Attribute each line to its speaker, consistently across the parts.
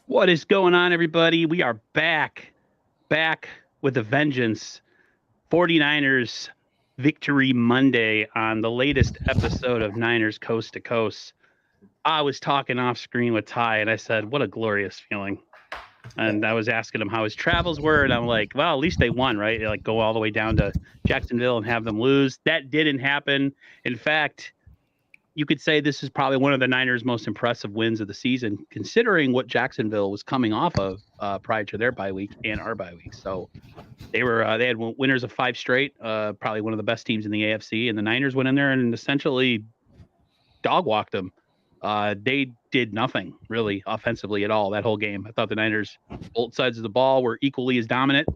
Speaker 1: What is going on, everybody? We are back with a vengeance. 49ers Victory Monday on the latest episode of Niners Coast to Coast. I was talking off screen with Ty, and I said, what a glorious feeling. And I was asking him how his travels were, and I'm like, well, at least they won, right? They like go all the way down to Jacksonville and have them lose. That didn't happen. In fact, you could say this is probably one of the Niners' most impressive wins of the season, considering what Jacksonville was coming off of prior to their bye week and our bye week. So they had winners of 5 straight, probably one of the best teams in the AFC, and the Niners went in there and essentially dog walked them. They did nothing really offensively at all that whole game. I thought the Niners, both sides of the ball, were equally as dominant.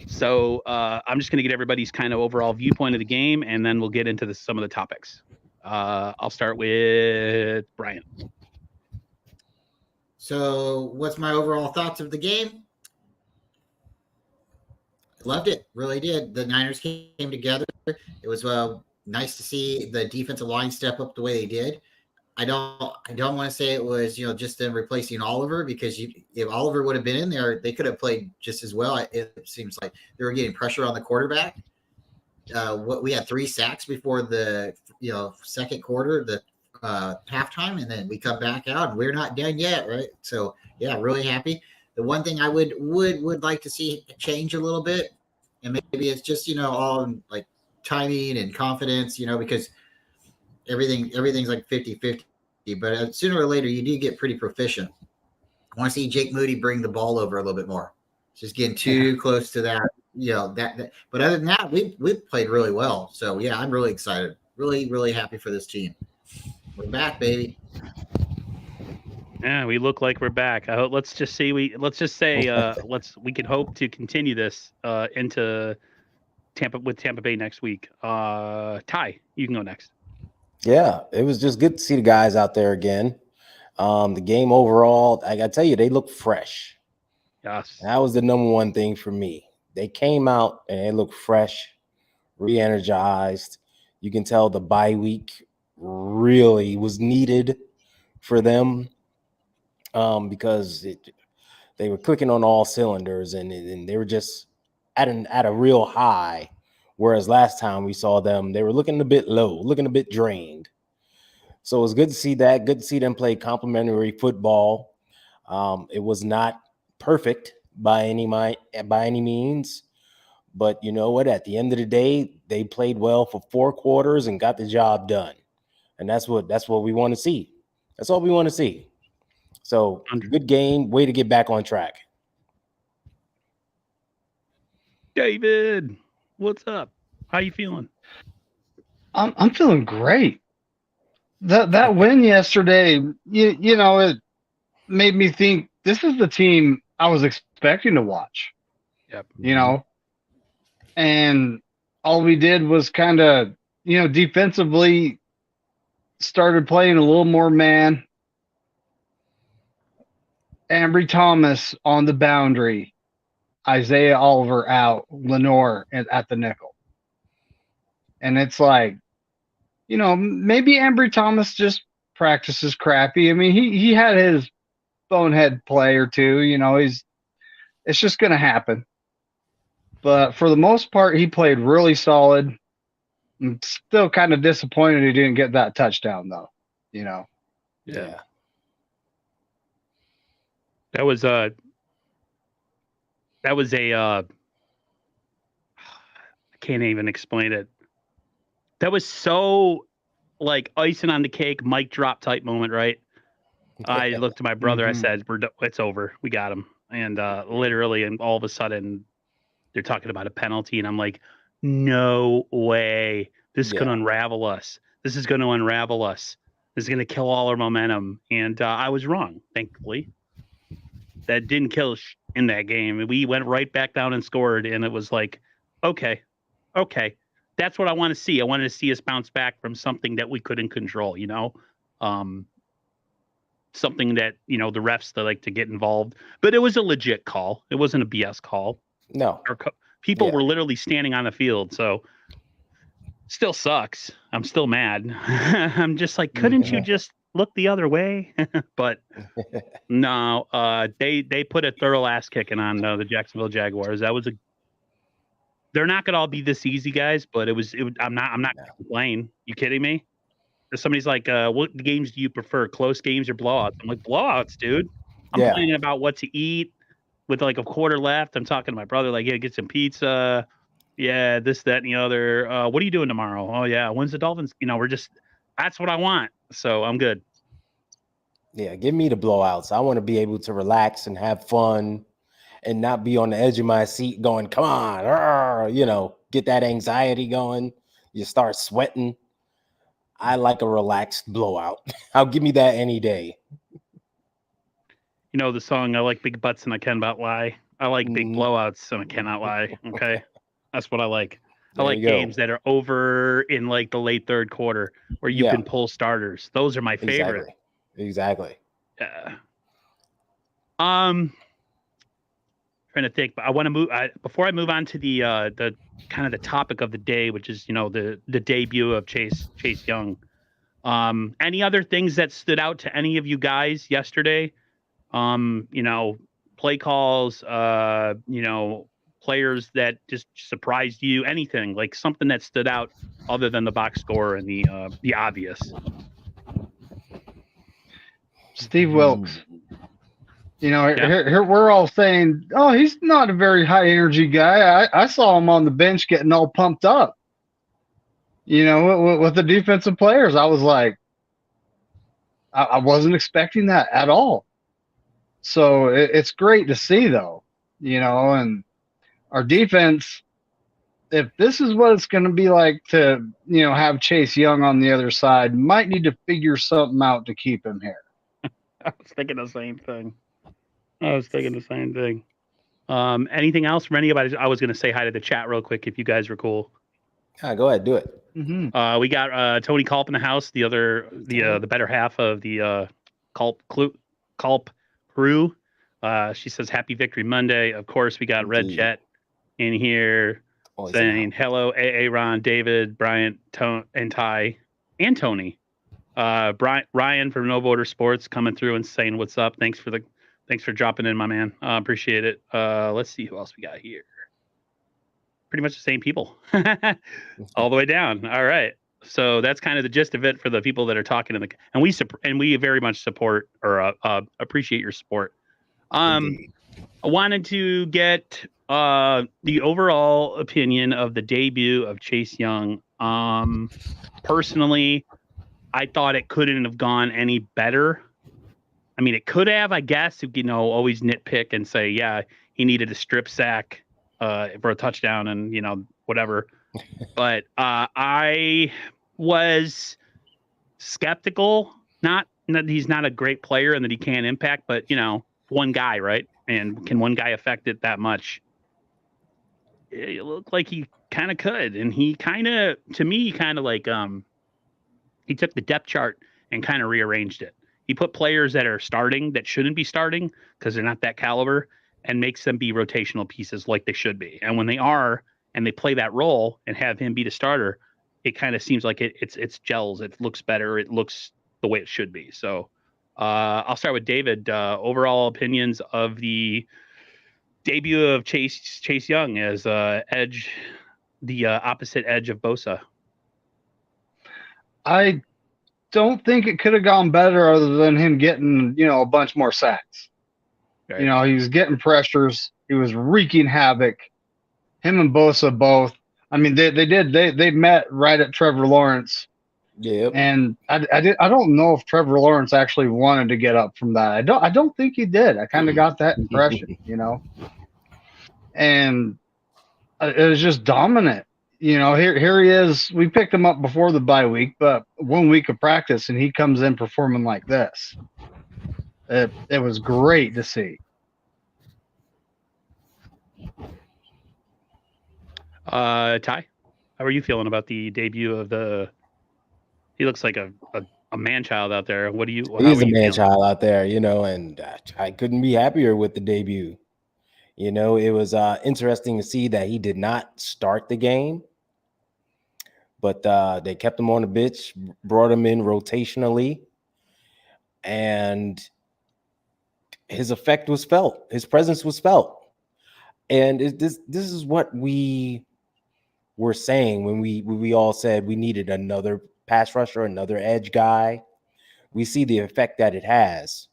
Speaker 1: So I'm just going to get everybody's kind of overall viewpoint of the game, and then we'll get into some of the topics. I'll start with Brian.
Speaker 2: So, what's my overall thoughts of the game? Loved it, really did. The Niners came together. It was nice to see the defensive line step up the way they did. I don't want to say it was just them replacing Oliver, because if Oliver would have been in there, they could have played just as well. It seems like they were getting pressure on the quarterback. We had 3 sacks before the second quarter, the halftime, and then we come back out and we're not done yet, right? So yeah, really happy. The one thing I would like to see change a little bit, and maybe it's just all like timing and confidence, because everything's like 50-50, but sooner or later you do get pretty proficient. I want to see Jake Moody bring the ball over a little bit more. It's just getting too close to that. That. But other than that, we played really well. So yeah, I'm really excited. Really happy for this team. We're back, baby.
Speaker 1: Yeah, we look like we're back. Let's just say we can hope to continue this into Tampa Bay next week. Ty, you can go next.
Speaker 3: Yeah, it was just good to see the guys out there again. The game overall, I gotta tell you, they look fresh.
Speaker 1: Yes,
Speaker 3: that was the number one thing for me. They came out and they looked fresh, re-energized. You can tell the bye week really was needed for them, because they were clicking on all cylinders and they were just at a real high. Whereas last time we saw them, they were looking a bit low, looking a bit drained. So it was good to see that. Good to see them play complimentary football. It was not perfect by any means, but you know what? At the end of the day, they played well for 4 quarters and got the job done. And that's what we want to see. That's all we want to see. So good game. Way to get back on track.
Speaker 1: David, what's up? How you feeling?
Speaker 4: I'm feeling great. That win yesterday, it made me think this is the team I was expecting to watch.
Speaker 1: Yep.
Speaker 4: And all we did was kind of, defensively started playing a little more man. Ambry Thomas on the boundary, Isaiah Oliver out, Lenore at the nickel. And it's like, maybe Ambry Thomas just practices crappy. I mean, he had his bonehead play or two, it's just going to happen. But for the most part, he played really solid. I'm still kind of disappointed he didn't get that touchdown, though,
Speaker 1: Yeah. That was a I can't even explain it. That was so like icing on the cake, mic drop type moment, right? I looked at my brother. I said, it's over. We got him. And literally, and all of a sudden, they're talking about a penalty. And I'm like, no way. This is going to unravel us. This is going to unravel us. This is going to kill all our momentum. And I was wrong, thankfully. That didn't kill in that game. We went right back down and scored. And it was like, okay. That's what I want to see. I wanted to see us bounce back from something that we couldn't control, something that, the refs, they like to get involved. But it was a legit call. It wasn't a BS call.
Speaker 3: No.
Speaker 1: People were literally standing on the field. So still sucks. I'm still mad. I'm just like, couldn't you just look the other way. But no, they put a thorough ass kicking on the Jacksonville Jaguars. They're not gonna all be this easy, guys, but I'm not gonna complain. You kidding me? If somebody's like, what games do you prefer? Close games or blowouts? I'm like, blowouts, dude. I'm
Speaker 3: Yeah.
Speaker 1: complaining about what to eat with like a quarter left. I'm talking to my brother, like, yeah, get some pizza. Yeah, this, that, and the other. What are you doing tomorrow? Oh yeah, when's the Dolphins? That's what I want. So I'm good.
Speaker 3: Yeah, give me the blowouts. I want to be able to relax and have fun and not be on the edge of my seat going, come on, get that anxiety going. You start sweating. I like a relaxed blowout. I'll give me that any day.
Speaker 1: You know the song, I like big butts and I cannot lie. I like big
Speaker 3: Mhm.
Speaker 1: blowouts and I cannot lie. Okay. That's what I like. I
Speaker 3: There
Speaker 1: like
Speaker 3: you go.
Speaker 1: games that are over in like the late third quarter where you
Speaker 3: Yeah.
Speaker 1: can pull starters. Those are my favorite.
Speaker 3: Exactly.
Speaker 1: Yeah. Trying to think, but I want to move before I move on to the kind of the topic of the day, which is the debut of Chase Young. Any other things that stood out to any of you guys yesterday? Play calls, players that just surprised you, anything like something that stood out other than the box score and the obvious.
Speaker 4: Steve Wilkes.
Speaker 1: Yeah.
Speaker 4: Here we're all saying, oh, he's not a very high energy guy. I saw him on the bench getting all pumped up. With the defensive players, I was like, I wasn't expecting that at all. So it's great to see, though, and our defense, if this is what it's going to be like to, have Chase Young on the other side, might need to figure something out to keep him here.
Speaker 1: I was thinking the same thing. Anything else from anybody? I was going to say hi to the chat real quick if you guys were cool.
Speaker 3: Go ahead, do it.
Speaker 4: Mm-hmm.
Speaker 1: We got Tony Culp in the house, the better half of the Culp crew. She says happy Victory Monday. Of course, we got Red
Speaker 3: Indeed.
Speaker 1: Jet in here
Speaker 3: Always
Speaker 1: saying hello, Ron, David, Bryant, and Ty, and Tony. Ryan from No Border Sports coming through and saying what's up. Thanks for dropping in, my man. Appreciate it. Let's see who else we got here. Pretty much the same people all the way down. All right. So that's kind of the gist of it for the people that are talking and we very much support or appreciate your support.
Speaker 3: Indeed.
Speaker 1: I wanted to get the overall opinion of the debut of Chase Young. Personally, I thought it couldn't have gone any better. I mean, it could have, I guess, always nitpick and say, yeah, he needed a strip sack for a touchdown and, whatever. But I was skeptical, not that he's not a great player and that he can't impact, but, one guy, right? And can one guy affect it that much? It looked like he kind of could. And he to me, like, he took the depth chart and kind of rearranged it. He put players that are starting that shouldn't be starting because they're not that caliber and makes them be rotational pieces like they should be. And when they are, and they play that role and have him be the starter, it kind of seems like it's gels. It looks better. It looks the way it should be. So I'll start with David. Overall opinions of the debut of Chase Young as edge, the opposite edge of Bosa.
Speaker 4: I don't think it could have gone better other than him getting, a bunch more sacks.
Speaker 1: Right.
Speaker 4: He was getting pressures. He was wreaking havoc. Him and Bosa both. I mean, they met right at Trevor Lawrence.
Speaker 3: Yep.
Speaker 4: And I don't know if Trevor Lawrence actually wanted to get up from that. I don't think he did. I kind of got that impression, And it was just dominant. Here he is. We picked him up before the bye week, but 1 week of practice, and he comes in performing like this. It was great to see.
Speaker 1: Ty, how are you feeling about the debut of he looks like a man child out there.
Speaker 3: He's a man child out there, and I couldn't be happier with the debut. It was interesting to see that he did not start the game, but they kept him on the bench, brought him in rotationally, and his effect was felt. His presence was felt. And this is what we were saying when we all said we needed another pass rusher, another edge guy. We see the effect that it has,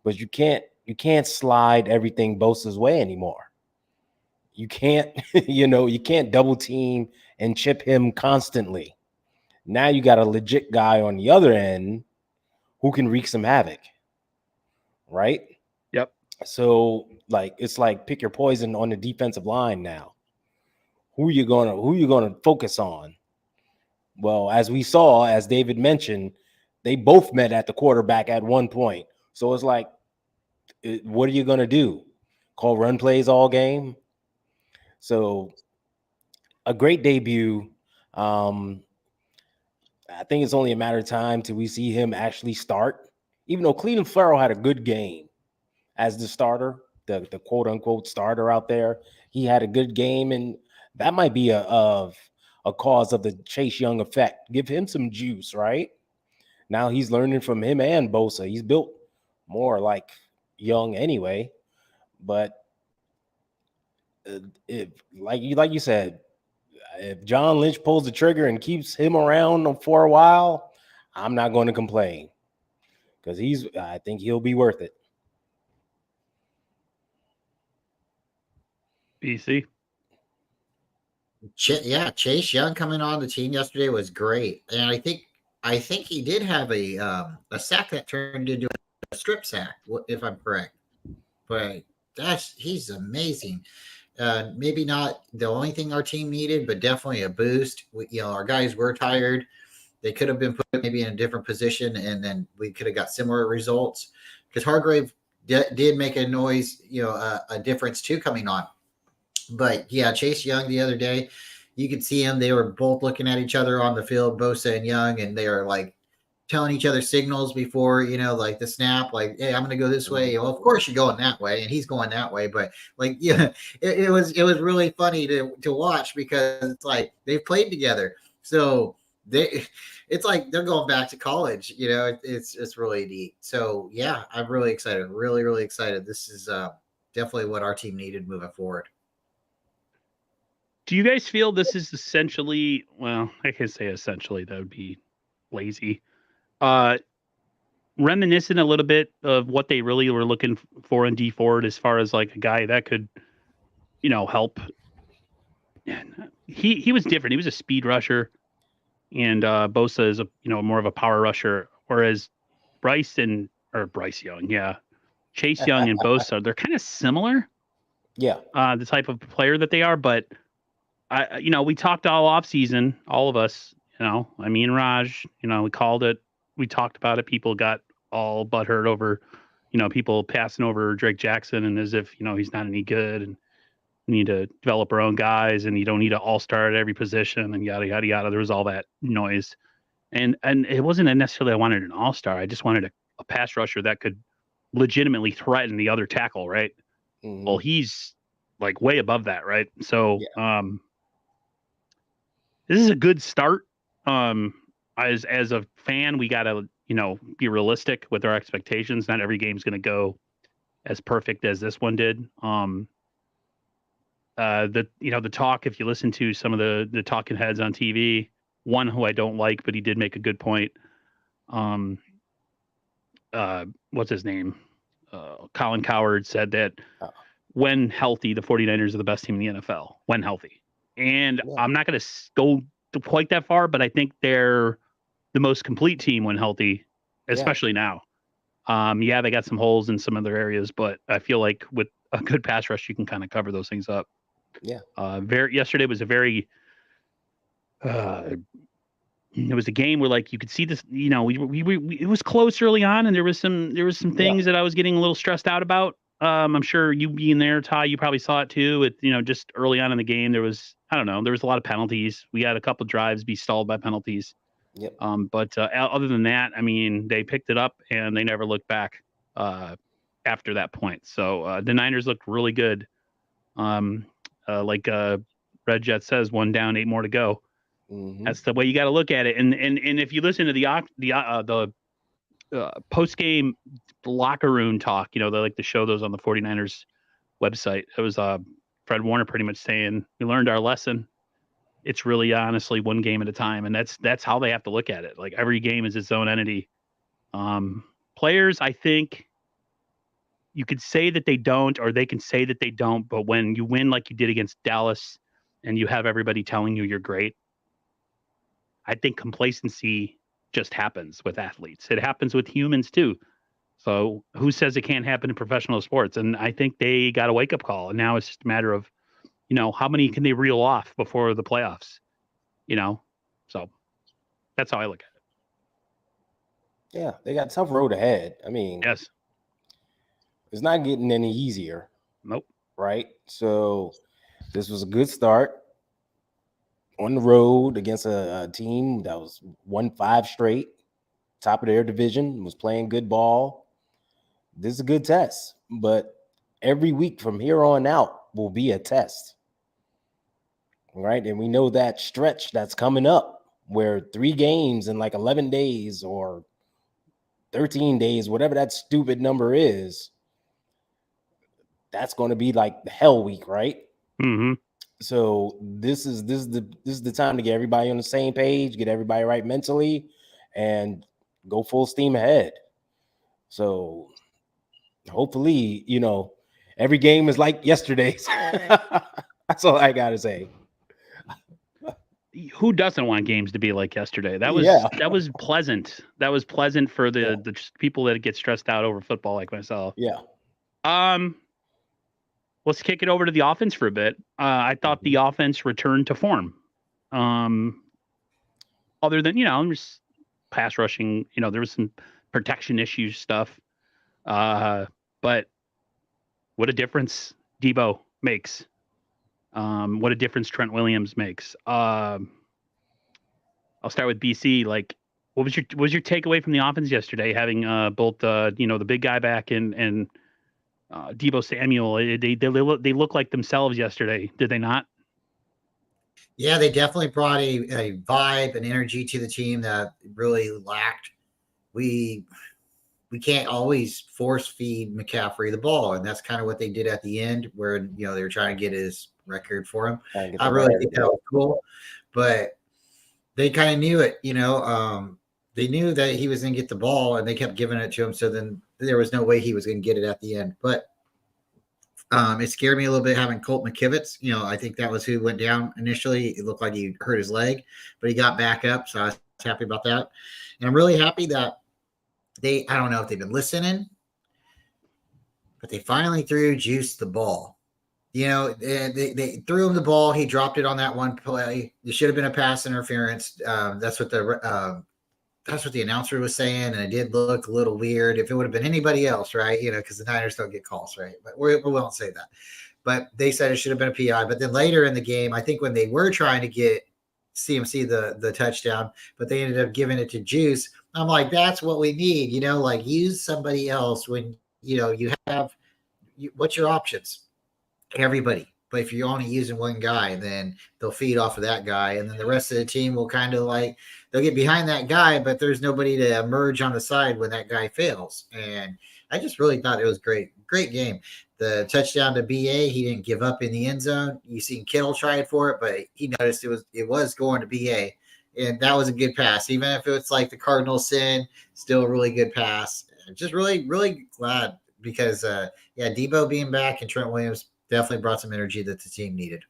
Speaker 3: but you can't slide everything Bosa's way anymore. You can't, you can't double team and chip him constantly. Now you got a legit guy on the other end who can wreak some havoc, right?
Speaker 1: Yep.
Speaker 3: So it's like pick your poison on the defensive line now. Who you gonna focus on? Well, as we saw, as David mentioned, they both met at the quarterback at one point. So it's like, what are you gonna do? Call run plays all game? So a great debut. I think it's only a matter of time till we see him actually start. Even though Cleveland Farrell had a good game as the starter, the quote unquote starter out there, he had a good game, and that might be a cause of the Chase Young effect. Give him some juice, right? Now he's learning from him and Bosa. He's built more like Young anyway, but like you said, if John Lynch pulls the trigger and keeps him around for a while, I'm not going to complain because I think he'll be worth it.
Speaker 1: BC.
Speaker 2: Chase Young coming on the team yesterday was great, and I think he did have a sack that turned into a strip sack, if I'm correct. But he's amazing. Maybe not the only thing our team needed, but definitely a boost. Our guys were tired. They could have been put maybe in a different position, and then we could have got similar results. Because Hargrave did make a noise, a difference too coming on. But yeah, Chase Young the other day, you could see him. They were both looking at each other on the field, Bosa and Young, and they are like telling each other signals before, like the snap, like, hey, I'm going to go this way. Well, of course you're going that way, and he's going that way. But like, yeah, it was really funny to watch because it's like they've played together. So it's like they're going back to college, it's really neat. So yeah, I'm really excited. Really, really excited. This is definitely what our team needed moving forward.
Speaker 1: Do you guys feel this is essentially, well, I can say essentially, that would be lazy, reminiscent a little bit of what they really were looking for in D Ford as far as like a guy that could, help. He was different. He was a speed rusher, and Bosa is more of a power rusher, whereas Bryce Young, yeah, Chase Young and Bosa, they're kind of similar.
Speaker 3: Yeah.
Speaker 1: The type of player that they are, but we talked all off season, all of us, me and Raj, we called it, we talked about it. People got all butthurt over, people passing over Drake Jackson and as if, he's not any good and we need to develop our own guys and you don't need an all-star at every position and yada, yada, yada. There was all that noise. And it wasn't necessarily I wanted an all-star. I just wanted a pass rusher that could legitimately threaten the other tackle, right? Mm-hmm. Well, he's like way above that, right? So, yeah. This is a good start. As a fan, we gotta, be realistic with our expectations. Not every game's gonna go as perfect as this one did. The talk, if you listen to some of the talking heads on TV, one who I don't like, but he did make a good point. What's his name? Colin Cowherd said that when healthy, the 49ers are the best team in the NFL when healthy. And yeah. I'm not going to go quite that far, but I think they're the most complete team when healthy, especially now. They got some holes in some other areas, but I feel like with a good pass rush, you can kind of cover those things up.
Speaker 3: Yeah.
Speaker 1: Yesterday was a very, it was a game where like you could see this, we it was close early on, and there was some things that I was getting a little stressed out about. I'm sure you being there, Ty, you probably saw it too. Just early on in the game, there was a lot of penalties. We had a couple drives be stalled by penalties.
Speaker 3: Yep.
Speaker 1: But other than that, they picked it up and they never looked back after that point. So the Niners looked really good. Like Red Jet says, 1 down, 8 more to go. Mm-hmm. That's the way you got to look at it. And if you listen to the post game locker room talk. They like to show those on the 49ers website. It was Fred Warner pretty much saying we learned our lesson. It's really honestly one game at a time, and that's how they have to look at it. Like every game is its own entity. Players, I think you could say that they don't, or they can say that they don't, but when you win like you did against Dallas and you have everybody telling you you're great, I think complacency just happens with athletes. It happens with humans too. So who says it can't happen in professional sports? And I think they got a wake-up call, and now it's just a matter of, how many can they reel off before the playoffs? So that's how I look at it.
Speaker 3: Yeah, they got a tough road ahead. I mean,
Speaker 1: Yes.
Speaker 3: It's not getting any easier.
Speaker 1: Nope.
Speaker 3: Right? So this was a good start on the road against a team that was won 5 straight, top of their division, was playing good ball. This is a good test, but every week from here on out will be a test. Right? And we know that stretch that's coming up where 3 games in like 11 days or 13 days, whatever that stupid number is, that's going to be like the hell week, right?
Speaker 1: Mm-hmm.
Speaker 3: So this is the time to get everybody on the same page, get everybody right mentally, and go full steam ahead. So hopefully, every game is like yesterday's. That's all I gotta say.
Speaker 1: Who doesn't want games to be like yesterday? That was pleasant. That was pleasant for the people that get stressed out over football like myself.
Speaker 3: Yeah.
Speaker 1: Let's kick it over to the offense for a bit. I thought the offense returned to form. Other than, just pass rushing, there was some protection issues stuff. But what a difference Debo makes. What a difference Trent Williams makes. I'll start with BC. Like, what was your takeaway from the offense yesterday? Having both the big guy back and Debo Samuel. They look like themselves yesterday. Did they not?
Speaker 2: Yeah, they definitely brought a vibe and energy to the team that really lacked. We can't always force feed McCaffrey the ball, and that's kind of what they did at the end, where they were trying to get his record for him. I really think that was cool, but they kind of knew it. They knew that he was going to get the ball, and they kept giving it to him. So then there was no way he was going to get it at the end. But it scared me a little bit having Colt McKivitz. I think that was who went down initially. It looked like he hurt his leg, but he got back up. So I was happy about that. And I'm really happy that I don't know if they've been listening, but they finally threw Juice the ball. They threw him the ball. He dropped it on that one play. It should have been a pass interference. That's what the announcer was saying, and it did look a little weird. If it would have been anybody else, right? Because the Niners don't get calls, right? But we won't say that. But they said it should have been a PI. But then later in the game, I think when they were trying to get CMC the touchdown, but they ended up giving it to Juice. I'm like, that's what we need, use somebody else when, you have what's your options? Everybody. But if you're only using one guy, then they'll feed off of that guy. And then the rest of the team will kind of they'll get behind that guy, but there's nobody to emerge on the side when that guy fails. And I just really thought it was great. Great game. The touchdown to BA, he didn't give up in the end zone. You seen Kittle try for it, but he noticed it was going to BA. And that was a good pass. Even if it's like the Cardinals sin, still a really good pass. Just really, really glad because, Debo being back and Trent Williams definitely brought some energy that the team needed.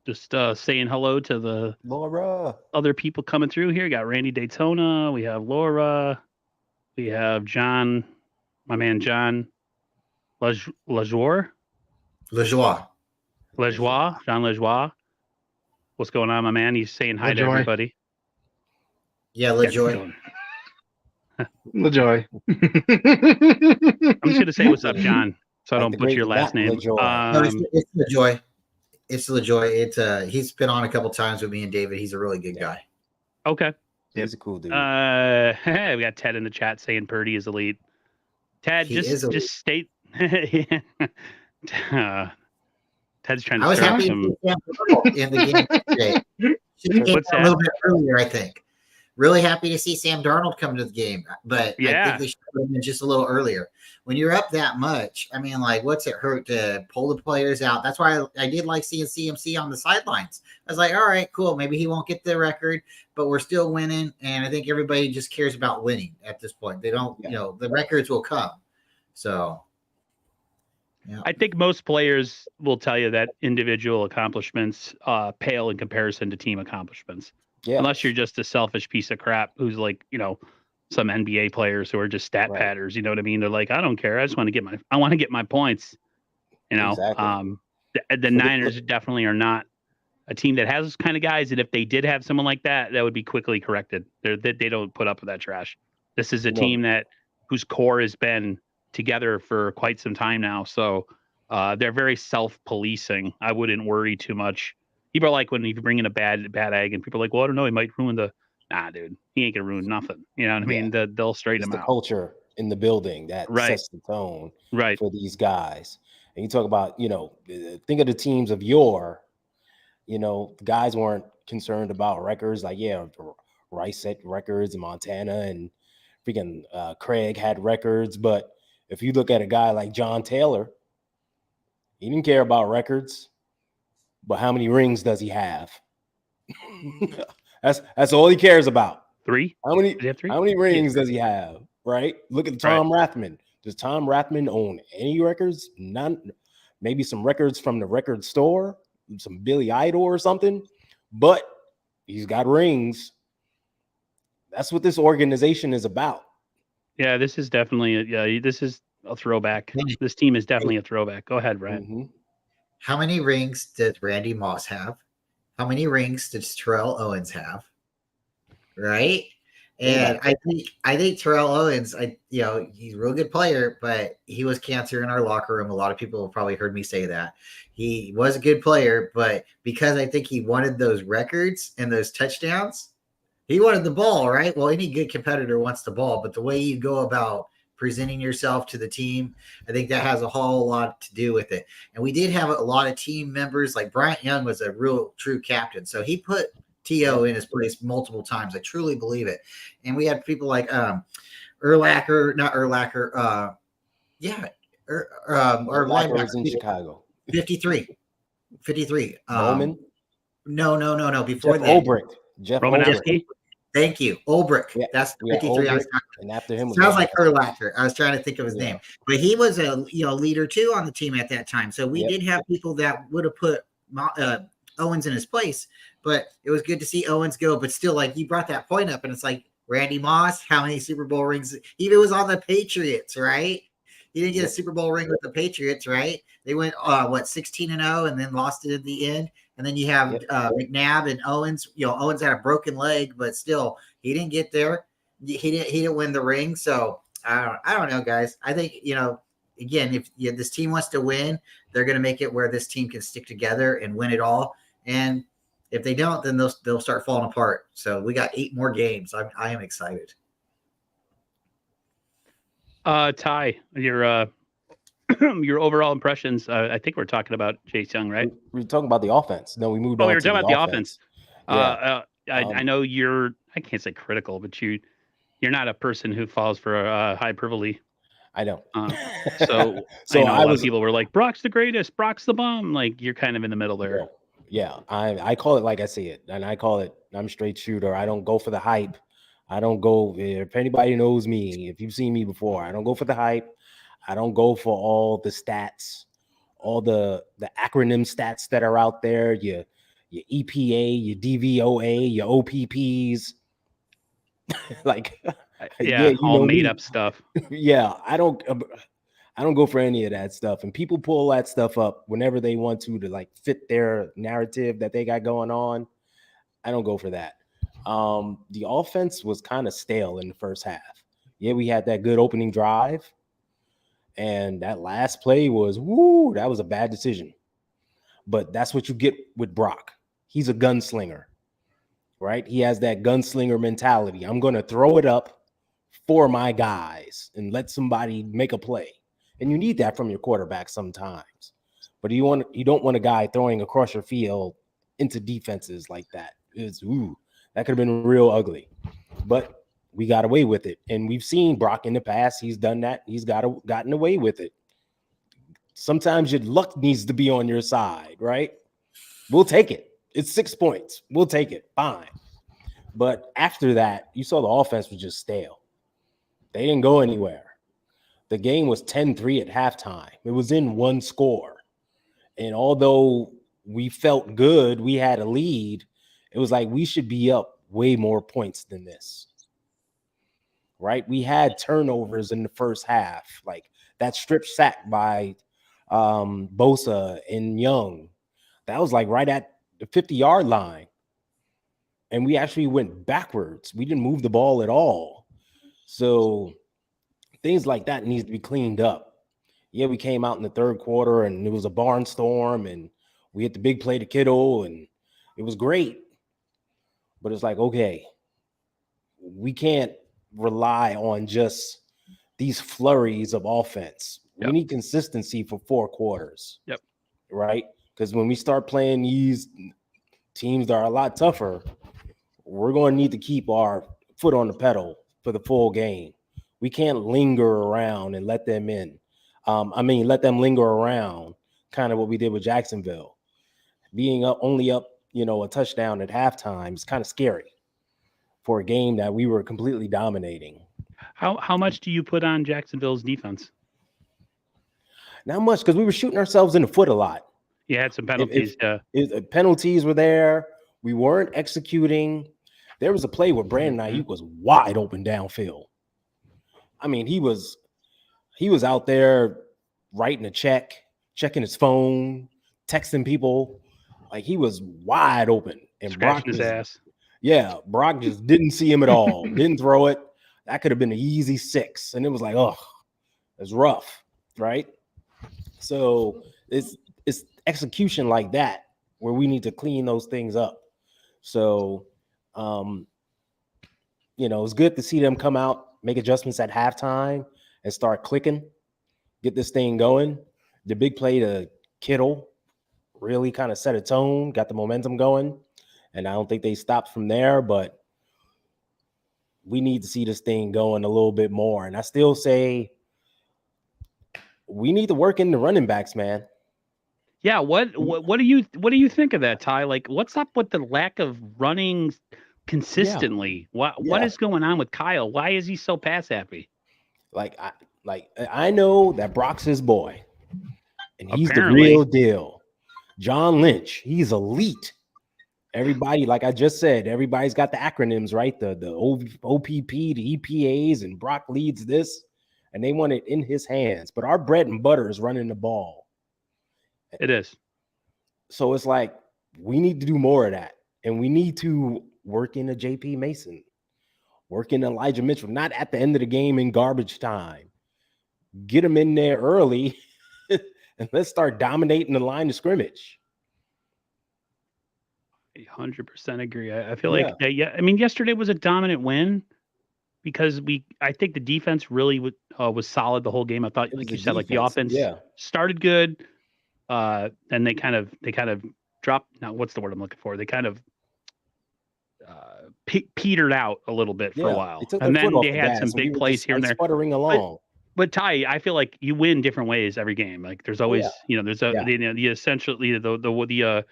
Speaker 1: Just saying hello to the
Speaker 3: Laura.
Speaker 1: other people coming through here. We got Randy Daytona. We have Laura. We have John, my man John Lejoie.
Speaker 2: Lejoie.
Speaker 1: John Lejoie. What's going on, my man? He's saying hi to everybody.
Speaker 2: Yeah, Lejoie.
Speaker 4: LaJoy.
Speaker 1: I'm just gonna say what's up, John, so I don't butcher your last name.
Speaker 2: No, it's LaJoy. It's LaJoy. He's been on a couple times with me and David. He's a really good guy.
Speaker 1: Okay.
Speaker 3: He's a cool dude.
Speaker 1: We got Ted in the chat saying Purdy is elite. Ted, just state. Ted's trying to.
Speaker 2: I was happy in the game today. She came a little bit earlier, I think. Really happy to see Sam Darnold come to the game, but I
Speaker 1: Yeah.
Speaker 2: think they should have been just a little earlier. When you're up that much, I mean, like, what's it hurt to pull the players out? That's why I did like seeing CMC on the sidelines. I was like, all right, cool. Maybe he won't get the record, but we're still winning. And I think everybody just cares about winning at this point. They don't, the records will come. So, yeah.
Speaker 1: I think most players will tell you that individual accomplishments pale in comparison to team accomplishments.
Speaker 3: Yeah.
Speaker 1: Unless you're just a selfish piece of crap who's like, some NBA players who are just stat padders. You know what I mean? They're like, I don't care. I just want to get my points.
Speaker 3: Exactly.
Speaker 1: The Niners definitely are not a team that has those kind of guys. And if they did have someone like that, that would be quickly corrected. They don't put up with that trash. This is a team whose core has been together for quite some time now. So they're very self-policing. I wouldn't worry too much. People are like, when you bring in a bad egg and people are like, well, I don't know, he might ruin nah, dude, he ain't gonna ruin nothing. You know what I mean? They'll straighten him out.
Speaker 3: The culture in the building that sets the tone for these guys. And you talk about, think of the teams of yore, the guys weren't concerned about records. Like, Rice set records in Montana, and freaking Craig had records. But if you look at a guy like John Taylor, he didn't care about records. But how many rings does he have? That's all he cares about.
Speaker 1: 3?
Speaker 3: How many?
Speaker 1: Does he have 3?
Speaker 3: How many rings does he have? Right. Look at Tom Rathman. Does Tom Rathman own any records? None. Maybe some records from the record store, some Billy Idol or something. But he's got rings. That's what this organization is about.
Speaker 1: Yeah, this is definitely this is a throwback. This team is definitely a throwback. Go ahead, Brad.
Speaker 2: Mm-hmm. How many rings did Randy Moss have? How many rings did Terrell Owens have? Right? And I think Terrell Owens, he's a real good player, but he was cancer in our locker room. A lot of people have probably heard me say that. He was a good player, but because I think he wanted those records and those touchdowns, he wanted the ball, right? Well, any good competitor wants the ball, but the way you go about presenting yourself to the team, I think that has a whole lot to do with it. And we did have a lot of team members, like Bryant Young was a real true captain. So he put T.O. in his place multiple times. I truly believe it. And we had people like Urlacher
Speaker 3: in Chicago.
Speaker 2: 53.
Speaker 3: Bowman?
Speaker 2: No. Before
Speaker 3: Jeff Olbrich.
Speaker 1: Jeff Romanowski.
Speaker 2: Thank you. Olbrich. Yeah, that's the 53 I was talking about.
Speaker 3: And after him
Speaker 2: sounds like Urlacher. I was trying to think of his name. But he was a leader too on the team at that time. So we did have people that would have put Owens in his place, but it was good to see Owens go. But still, like, you brought that point up, and it's like Randy Moss, how many Super Bowl rings? Even was on the Patriots, right? He didn't get a Super Bowl ring with the Patriots, right? They went 16-0 and then lost it at the end. And then you have McNabb and Owens. Owens had a broken leg, but still, he didn't get there. He didn't win the ring. So I don't know, guys. I think again, if this team wants to win, they're going to make it where this team can stick together and win it all. And if they don't, then they'll start falling apart. So we got 8 more games. I am excited.
Speaker 1: Ty, your overall impressions. I think we're talking about Chase Young, right?
Speaker 3: We're talking about the offense. No, we moved on.
Speaker 1: We were talking about the offense.
Speaker 3: Yeah.
Speaker 1: I know I can't say critical, but you're not a person who falls for hyperbole.
Speaker 3: I don't.
Speaker 1: So I know a lot of people were like, Brock's the greatest, Brock's the bomb. Like, you're kind of in the middle there.
Speaker 3: Yeah, I call it like I see it, and I call it, I'm a straight shooter. I don't go for the hype. I don't go, if anybody knows me, if you've seen me before, I don't go for the hype. I don't go for all the stats, all the acronym stats that are out there, your EPA, your DVOA, your OPPs. Like,
Speaker 1: all made up stuff.
Speaker 3: Yeah, I don't go for any of that stuff. And people pull that stuff up whenever they want to like fit their narrative that they got going on. I don't go for that. The offense was kind of stale in the first half. Yeah, we had that good opening drive. And that last play was, that was a bad decision. But that's what you get with Brock. He's a gunslinger, right? He has that gunslinger mentality. I'm going to throw it up for my guys and let somebody make a play. And you need that from your quarterback sometimes. But you don't want a guy throwing across your field into defenses like that. That could have been real ugly. but we got away with it. And we've seen Brock in the past. He's done that. He's gotten away with it. Sometimes your luck needs to be on your side, right? We'll take it. It's 6 points. We'll take it. Fine. But after that, you saw the offense was just stale. They didn't go anywhere. The game was 10-3 at halftime. It was in one score. And although we felt good, we had a lead, it was like we should be up way more points than this. Right? We had turnovers in the first half. Like that strip sack by Bosa and Young. That was like right at the 50-yard line. And we actually went backwards. We didn't move the ball at all. So things like that needs to be cleaned up. Yeah, we came out in the third quarter and it was a barnstorm and we hit the big play to Kittle and it was great. But it's like, okay, we can't rely on just these flurries of offense.
Speaker 1: Yep.
Speaker 3: We need consistency for 4 quarters.
Speaker 1: Yep.
Speaker 3: Right? Because when we start playing these teams that are a lot tougher, we're going to need to keep our foot on the pedal for the full game. We can't linger around and let them in. Let them linger around, kind of what we did with Jacksonville. Being only up, a touchdown at halftime is kind of scary for a game that we were completely dominating.
Speaker 1: How much do you put on Jacksonville's defense?
Speaker 3: Not much, because we were shooting ourselves in the foot a lot.
Speaker 1: You had some penalties.
Speaker 3: Penalties were there. We weren't executing. There was a play where Brandon Ayuk was wide open downfield. I mean, he was out there writing a check, checking his phone, texting people. Like he was wide open. And
Speaker 1: Scratching his ass.
Speaker 3: Yeah, Brock just didn't see him at all. Didn't throw it. That could have been an easy 6. And it was like, oh, it's rough, right? So it's execution like that where we need to clean those things up. So, it's good to see them come out, make adjustments at halftime and start clicking, get this thing going. The big play to Kittle really kind of set a tone, got the momentum going. And I don't think they stopped from there, but we need to see this thing going a little bit more. And I still say we need to work in the running backs, man.
Speaker 1: Yeah, what do you think of that, Ty? Like, what's up with the lack of running consistently?
Speaker 3: Yeah.
Speaker 1: What is going on with Kyle? Why is he so pass happy?
Speaker 3: I know that Brock's his boy, and he's
Speaker 1: Apparently.
Speaker 3: the real deal. John Lynch, he's elite. Everybody, like I just said, everybody's got the acronyms, right? The OPP, the EPAs, and Brock leads this, and they want it in his hands. But our bread and butter is running the ball.
Speaker 1: It is.
Speaker 3: So it's like we need to do more of that. And we need to work in a JP Mason, work in Elijah Mitchell, not at the end of the game in garbage time. Get them in there early and let's start dominating the line of scrimmage.
Speaker 1: 100% agree. I feel like, yesterday was a dominant win because I think the defense really was solid the whole game. I thought, like you said, like the offense started good. And they kind of dropped. Now, what's the word I'm looking for? They kind of petered out a little bit for a while, and then they had some big plays here and there.
Speaker 3: Sputtering along.
Speaker 1: But Ty, I feel like you win different ways every game. Like there's always, the essentially the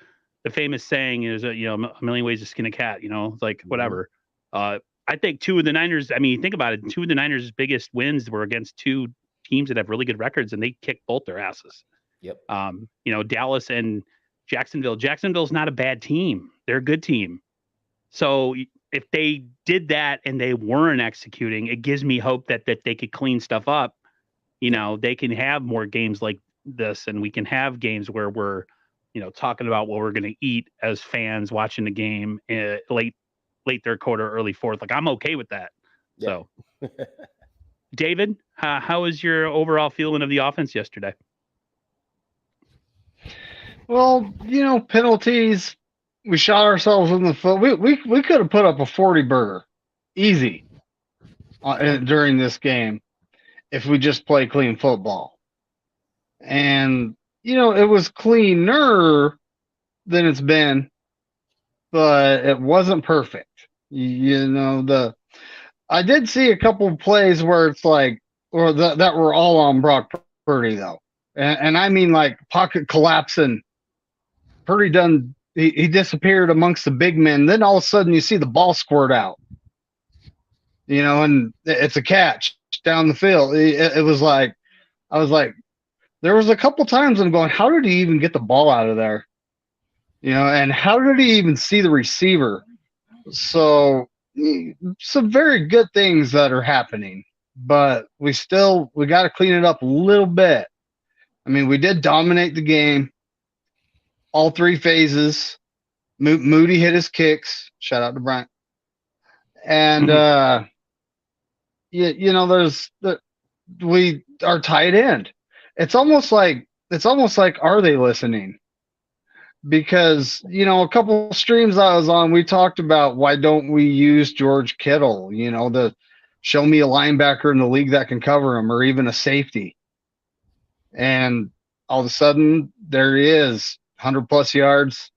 Speaker 1: famous saying is, a million ways to skin a cat. It's like whatever. I think two of the Niners. I mean, think about it. Two of the Niners' biggest wins were against two teams that have really good records, and they kicked both their asses.
Speaker 3: Yep.
Speaker 1: Dallas and Jacksonville. Jacksonville's not a bad team. They're a good team. So if they did that and they weren't executing, it gives me hope that they could clean stuff up. They can have more games like this, and we can have games where we're, talking about what we're going to eat as fans watching the game late third quarter, early fourth. Like I'm okay with that. Yeah. So, David, how was your overall feeling of the offense yesterday?
Speaker 4: Well, penalties. We shot ourselves in the foot. We could have put up a 40 burger, easy, during this game, if we just play clean football. And it was cleaner than it's been, but it wasn't perfect. The I did see a couple of plays where it's like, or that were all on Brock Purdy though, and I mean like pocket collapsing. Purdy done he disappeared amongst the big men. Then all of a sudden you see the ball squirt out, and it's a catch down the field. It was like I was like, there was a couple times I'm going, how did he even get the ball out of there? And how did he even see the receiver? So some very good things that are happening, but we got to clean it up a little bit. I mean, we did dominate the game, all three phases. Moody hit his kicks. Shout out to Bryant. And there's our tight end. It's almost like are they listening? Because a couple streams I was on, we talked about why don't we use George Kittle? The show me a linebacker in the league that can cover him, or even a safety. And all of a sudden, there he is, 100+ yards,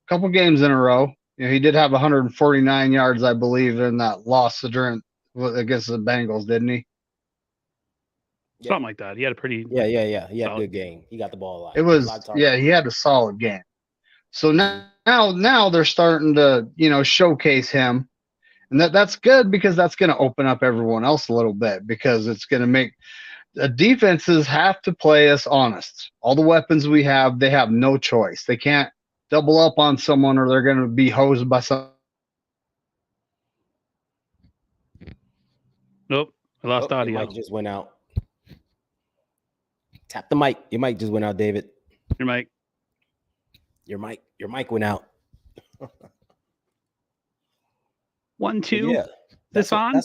Speaker 4: a couple games in a row. He did have 149 yards, I believe, in that loss against the Bengals, didn't he?
Speaker 1: Yeah. Something like that. He had a pretty
Speaker 3: He had a good game. He got the ball a lot.
Speaker 4: It was he had a solid game. So now they're starting to showcase him, and that's good because that's going to open up everyone else a little bit, because it's going to make the defenses have to play us honest. All the weapons we have, they have no choice. They can't double up on someone or they're going to be hosed by some.
Speaker 1: Nope, I lost audio.
Speaker 3: Your mic just went out. Tap the mic. Your mic just went out, David.
Speaker 1: Your mic
Speaker 3: went out.
Speaker 1: 1, 2.
Speaker 3: Yeah,
Speaker 1: this on.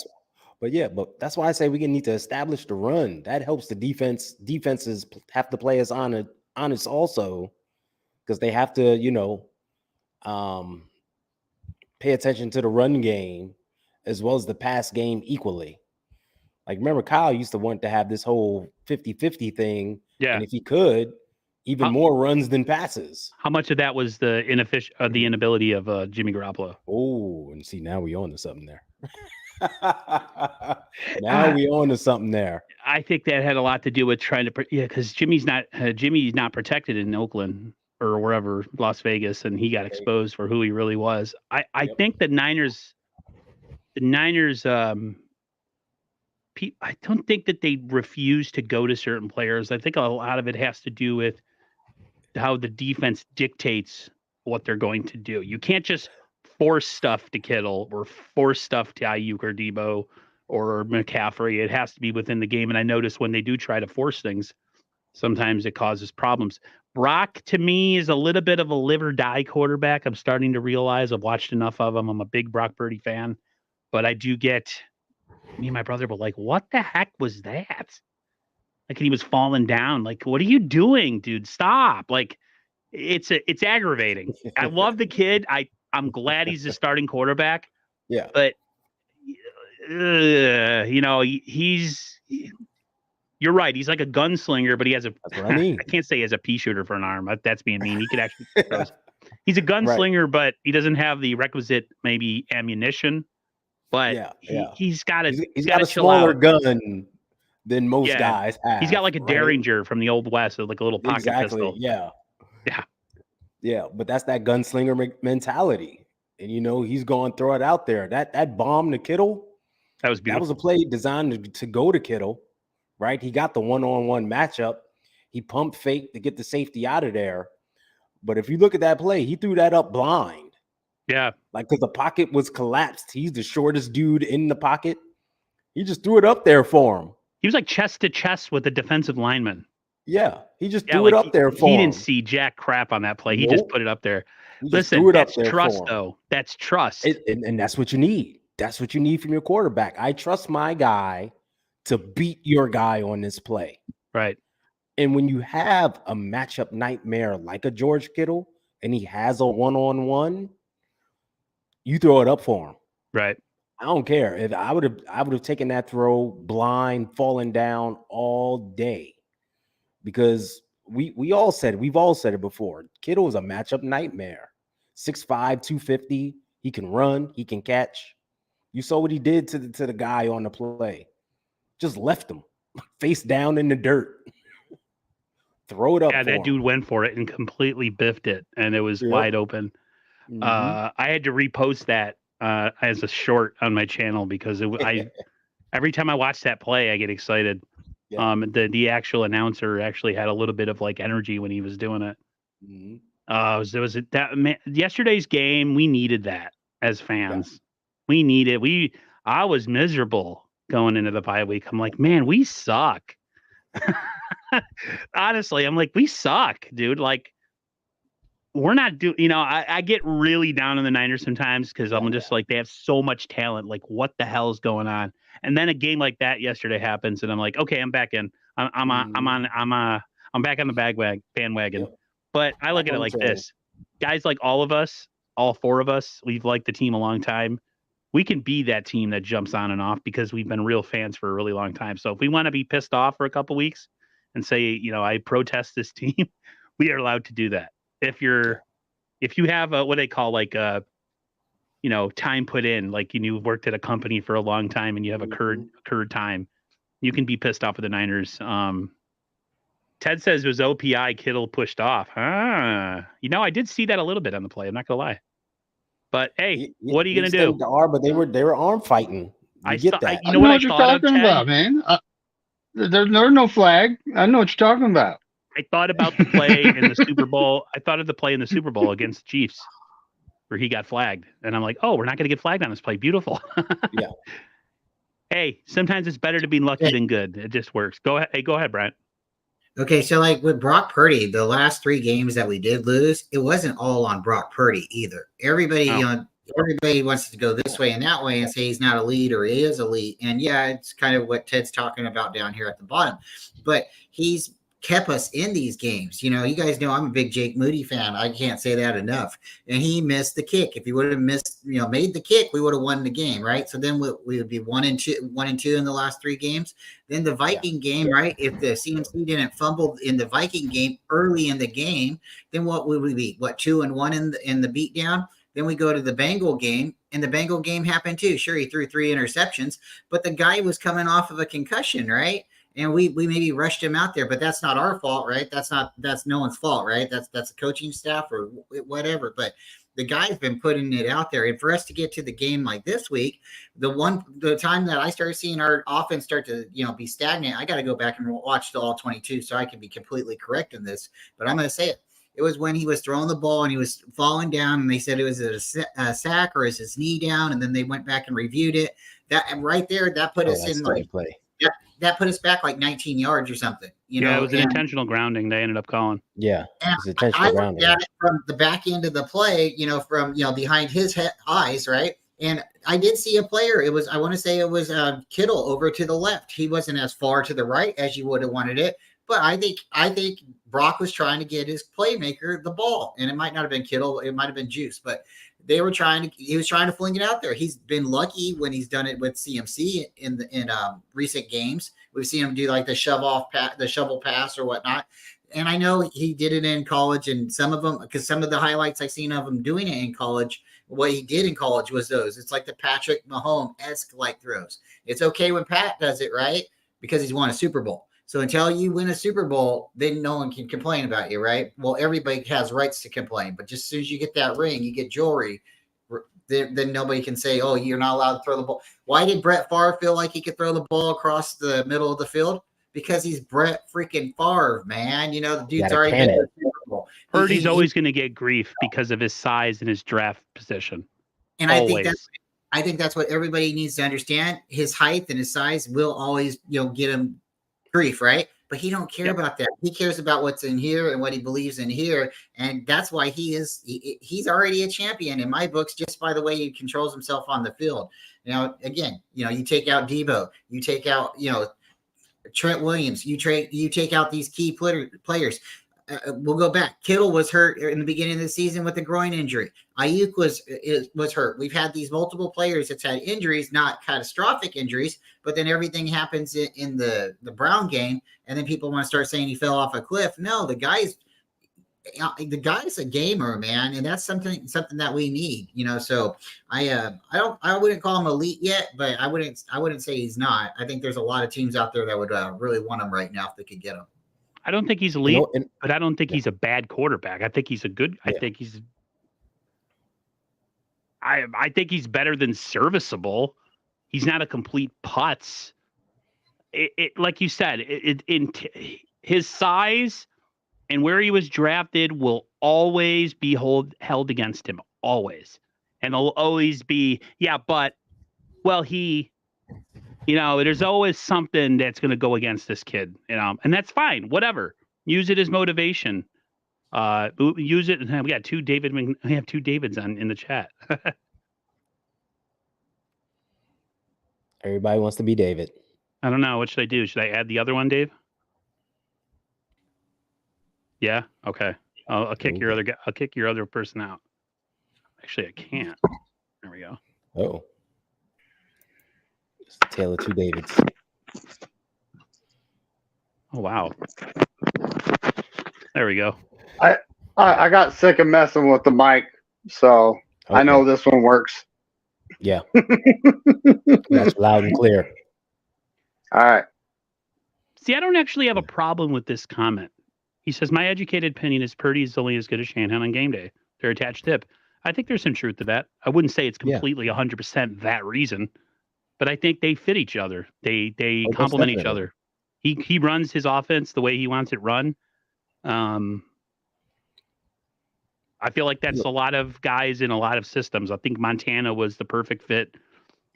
Speaker 3: But that's why I say we need to establish the run. That helps the defense. Defenses have to play us honest also, because they have to, pay attention to the run game as well as the pass game equally. Like, remember, Kyle used to want to have this whole 50-50 thing.
Speaker 1: Yeah.
Speaker 3: And if he could, even more runs than passes.
Speaker 1: How much of that was the inability of Jimmy Garoppolo?
Speaker 3: Oh, and see, now we on to something there. We on to something there.
Speaker 1: I think that had a lot to do with trying to, because Jimmy's not protected in Oakland or wherever, Las Vegas, and he got exposed for who he really was. I think the Niners. I don't think that they refuse to go to certain players. I think a lot of it has to do with how the defense dictates what they're going to do. You can't just force stuff to Kittle or force stuff to Ayuk or Debo or McCaffrey. It has to be within the game. And I notice when they do try to force things, sometimes it causes problems. Brock, to me, is a little bit of a live or die quarterback. I'm starting to realize. I've watched enough of him. I'm a big Brock Purdy fan, but I do get, me and my brother were like, what the heck was that? Like, he was falling down. Like, what are you doing, dude? Stop. Like, it's aggravating. I love the kid. I'm glad he's the starting quarterback.
Speaker 3: Yeah.
Speaker 1: But, you're right. He's like a gunslinger, but he has I can't say he has a pea shooter for an arm. That's being mean. He could actually, he's a gunslinger, right, but he doesn't have the requisite, maybe, ammunition. But he's got a
Speaker 3: smaller gun than most guys have.
Speaker 1: He's got like a Derringer from the Old West, like a little pocket pistol.
Speaker 3: Yeah. But that's that gunslinger mentality, and he's going to throw it out there. That bomb to Kittle,
Speaker 1: that was beautiful.
Speaker 3: That was a play designed to go to Kittle, right? He got the one-on-one matchup. He pumped fake to get the safety out of there. But if you look at that play, he threw that up blind.
Speaker 1: Yeah.
Speaker 3: Like, because the pocket was collapsed. He's the shortest dude in the pocket. He just threw it up there for him.
Speaker 1: He was like chest to chest with the defensive lineman.
Speaker 3: Yeah. He just threw it up there for him.
Speaker 1: He didn't see jack crap on that play. He just put it up there. Listen, that's trust, though. That's trust.
Speaker 3: And that's what you need. That's what you need from your quarterback. I trust my guy to beat your guy on this play.
Speaker 1: Right.
Speaker 3: And when you have a matchup nightmare like a George Kittle and he has a one-on-one, you throw it up for him.
Speaker 1: Right.
Speaker 3: I don't care. If I would have taken that throw blind, falling down all day, because we've all said it before. Kittle is a matchup nightmare. 6'5", 250. He can run. He can catch. You saw what he did to the guy on the play. Just left him face down in the dirt. Throw it up.
Speaker 1: Yeah,
Speaker 3: for
Speaker 1: that
Speaker 3: him.
Speaker 1: dude went for it and completely biffed it, and it was wide open.
Speaker 3: Mhm.
Speaker 1: I had to repost that as a short on my channel because every time I watch that play, I get excited.
Speaker 3: Yeah.
Speaker 1: The actual announcer actually had a little bit of like energy when he was doing it.
Speaker 3: Mhm.
Speaker 1: Yesterday's game. We needed that as fans. We needed. I was miserable going into the bye week. I'm like, man, we suck. Honestly, I'm like, we suck, dude. Like, we're not doing, I get really down on the Niners sometimes because I'm just like, they have so much talent. Like, what the hell is going on? And then a game like that yesterday happens, and I'm like, okay, I'm back in. I'm back on the bandwagon.
Speaker 3: Yep.
Speaker 1: But I look at it like this: guys, like all four of us, we've liked the team a long time. We can be that team that jumps on and off because we've been real fans for a really long time. So if we want to be pissed off for a couple weeks and say, I protest this team, we are allowed to do that. If you have what they call like time put in, like you've worked at a company for a long time and you have accrued time, you can be pissed off with the Niners. Ted says it was OPI Kittle pushed off. I did see that a little bit on the play. I'm not gonna lie. But hey, what are you gonna do?
Speaker 3: The arm, but they were arm fighting.
Speaker 1: I
Speaker 3: get that.
Speaker 1: You know what I
Speaker 4: you're
Speaker 1: thought
Speaker 4: talking
Speaker 1: of,
Speaker 4: about, man. There's no flag. I know what you're talking about.
Speaker 1: I thought about the play in the Super Bowl. I thought of the play in the Super Bowl against the Chiefs where he got flagged. And I'm like, oh, we're not going to get flagged on this play. Beautiful.
Speaker 3: Yeah.
Speaker 1: Hey, sometimes it's better to be lucky than good. It just works. Go ahead. Hey, go ahead, Brent.
Speaker 2: Okay, so like with Brock Purdy, the last 3 games that we did lose, it wasn't all on Brock Purdy either. Everybody, everybody wants to go this way and that way and say he's not elite or he is elite. And yeah, it's kind of what Ted's talking about down here at the bottom. But he's kept us in these games. You guys know I'm a big Jake Moody fan. I can't say that enough. And he missed the kick. If he would have made the kick, we would have won the game, right? So then we would be 1-2 in the last 3 games. Then the Viking game, right? If the CMC didn't fumble in the Viking game early in the game, then what would we be? 2-1 in the beatdown? Then we go to the Bengal game, and the Bengal game happened too. Sure, he threw 3 interceptions, but the guy was coming off of a concussion, right? And we maybe rushed him out there, but that's not our fault, right? That's no one's fault, right? That's a coaching staff or whatever. But the guy's been putting it out there. And for us to get to the game like this week, the time that I started seeing our offense start to, be stagnant, I got to go back and watch the all 22 so I can be completely correct in this. But I'm going to say it. It was when he was throwing the ball and he was falling down, and they said it was a sack or is his knee down, and then they went back and reviewed it. That right there, that put us in like play. That put us back like 19 yards or something. It
Speaker 1: was an intentional grounding they ended up calling.
Speaker 3: Yeah, it's intentional grounding.
Speaker 2: I looked at it from the back end of the play, from behind his eyes, right? And I did see a player. I want to say it was Kittle over to the left. He wasn't as far to the right as you would have wanted it. But I think Brock was trying to get his playmaker the ball, and it might not have been Kittle, it might have been Juice, but he was trying to fling it out there. He's been lucky when he's done it with CMC in recent games. We've seen him do like the shovel pass or whatnot. And I know he did it in college, and some of them, because some of the highlights I've seen of him doing it in college, what he did in college was those. It's like the Patrick Mahomes-esque like throws. It's okay when Pat does it, right? Because he's won a Super Bowl. So until you win a Super Bowl, then no one can complain about you, right? Well, everybody has rights to complain, but just as soon as you get that ring, you get jewelry, then nobody can say, oh, you're not allowed to throw the ball. Why did Brett Favre feel like he could throw the ball across the middle of the field? Because he's Brett freaking Favre, man. The dude's already been to the Super Bowl.
Speaker 1: Purdy's always going to get grief because of his size and his draft position.
Speaker 2: And
Speaker 1: always.
Speaker 2: I think that's what everybody needs to understand. His height and his size will always, get him grief, right? But he don't care about that. He cares about what's in here and what he believes in here, and that's why he's already a champion in my books, just by the way he controls himself on the field. Again, you take out Debo, you take out Trent Williams, you take out these key players. We'll go back. Kittle was hurt in the beginning of the season with a groin injury. Ayuk was hurt. We've had these multiple players that's had injuries, not catastrophic injuries, but then everything happens in the Brown game, and then people want to start saying he fell off a cliff. No, the guy's the guy's a gamer, man, and that's something that we need, So I wouldn't call him elite yet, but I wouldn't say he's not. I think there's a lot of teams out there that would really want him right now if they could get him.
Speaker 1: I don't think he's elite, but I don't think he's a bad quarterback. I think he's a good. Yeah. I think he's better than serviceable. He's not a complete putz. Like you said, his size and where he was drafted will always be held against him, always. And there'll always be, there's always something that's going to go against this kid, and that's fine, whatever. Use it as motivation. Use it. And we have two Davids in the chat.
Speaker 3: Everybody wants to be David.
Speaker 1: I don't know. What should I do? Should I add the other one, Dave? Yeah. Okay. I'll kick your other guy. I'll kick your other person out. Actually, I can't. There we go.
Speaker 3: Oh. It's the tale of two Davids.
Speaker 1: Oh wow. There we go.
Speaker 4: I got sick of messing with the mic, so okay. I know this one works.
Speaker 3: Yeah. That's loud and clear.
Speaker 4: All right.
Speaker 1: See, I don't actually have a problem with this comment. He says, my educated opinion is Purdy is only as good as Shanahan on game day. Their attached tip. I think there's some truth to that. I wouldn't say it's completely 100% that reason, but I think they fit each other. They complement each other. He runs his offense the way he wants it run. I feel like that's a lot of guys in a lot of systems. I think Montana was the perfect fit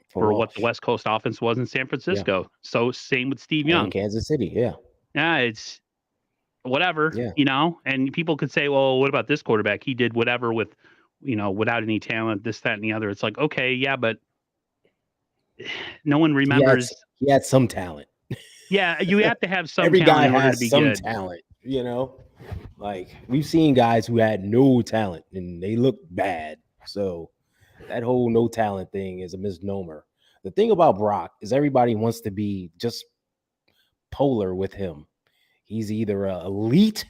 Speaker 1: for what the West Coast offense was in San Francisco. Yeah. So same with Steve Young.
Speaker 3: And Kansas City, yeah.
Speaker 1: Yeah, it's whatever, and people could say, well, what about this quarterback? He did whatever with, without any talent, this, that, and the other. It's like, okay, yeah, but no one remembers.
Speaker 3: He had some talent.
Speaker 1: Yeah, you have to have some
Speaker 3: Every
Speaker 1: talent
Speaker 3: guy
Speaker 1: in order
Speaker 3: has
Speaker 1: to be
Speaker 3: some
Speaker 1: good.
Speaker 3: Talent, Like, we've seen guys who had no talent and they look bad. So that whole no talent thing is a misnomer. The thing about Brock is everybody wants to be just polar with him. He's either an elite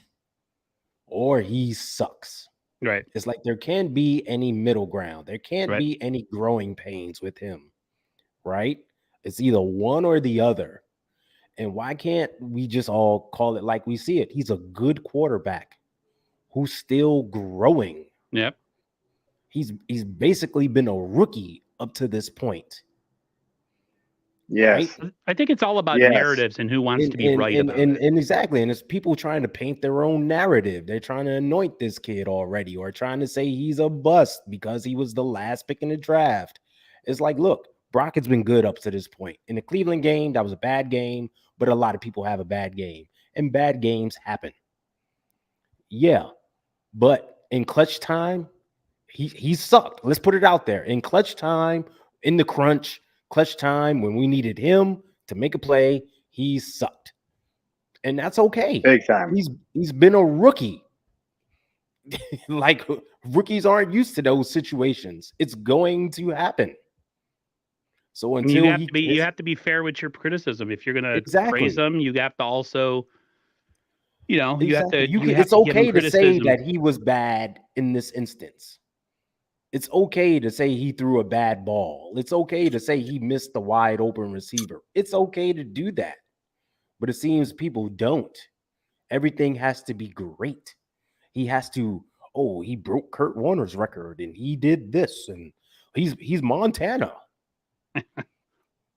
Speaker 3: or he sucks.
Speaker 1: Right.
Speaker 3: It's like there can't be any middle ground. There can't be any growing pains with him. Right? It's either one or the other. And why can't we just all call it like we see it? He's a good quarterback who's still growing.
Speaker 1: Yep.
Speaker 3: He's basically been a rookie up to this point.
Speaker 4: Yes.
Speaker 1: Right? I think it's all about narratives and who wants to be right about it.
Speaker 3: And exactly. And it's people trying to paint their own narrative. They're trying to anoint this kid already or trying to say he's a bust because he was the last pick in the draft. It's like, look, Brock has been good up to this point. In the Cleveland game, that was a bad game, but a lot of people have a bad game. And bad games happen. Yeah. But in clutch time, he sucked. Let's put it out there. In clutch time, in the clutch time, when we needed him to make a play, he sucked. And that's okay.
Speaker 4: Big time.
Speaker 3: He's been a rookie. Like, rookies aren't used to those situations. It's going to happen. So until
Speaker 1: you have to be fair with your criticism. If you're going to praise them, you have to also,
Speaker 3: it's okay to say that he was bad in this instance. It's okay to say he threw a bad ball. It's okay to say he missed the wide open receiver. It's okay to do that. But it seems people don't. Everything has to be great. He has to, he broke Kurt Warner's record and he did this and he's Montana.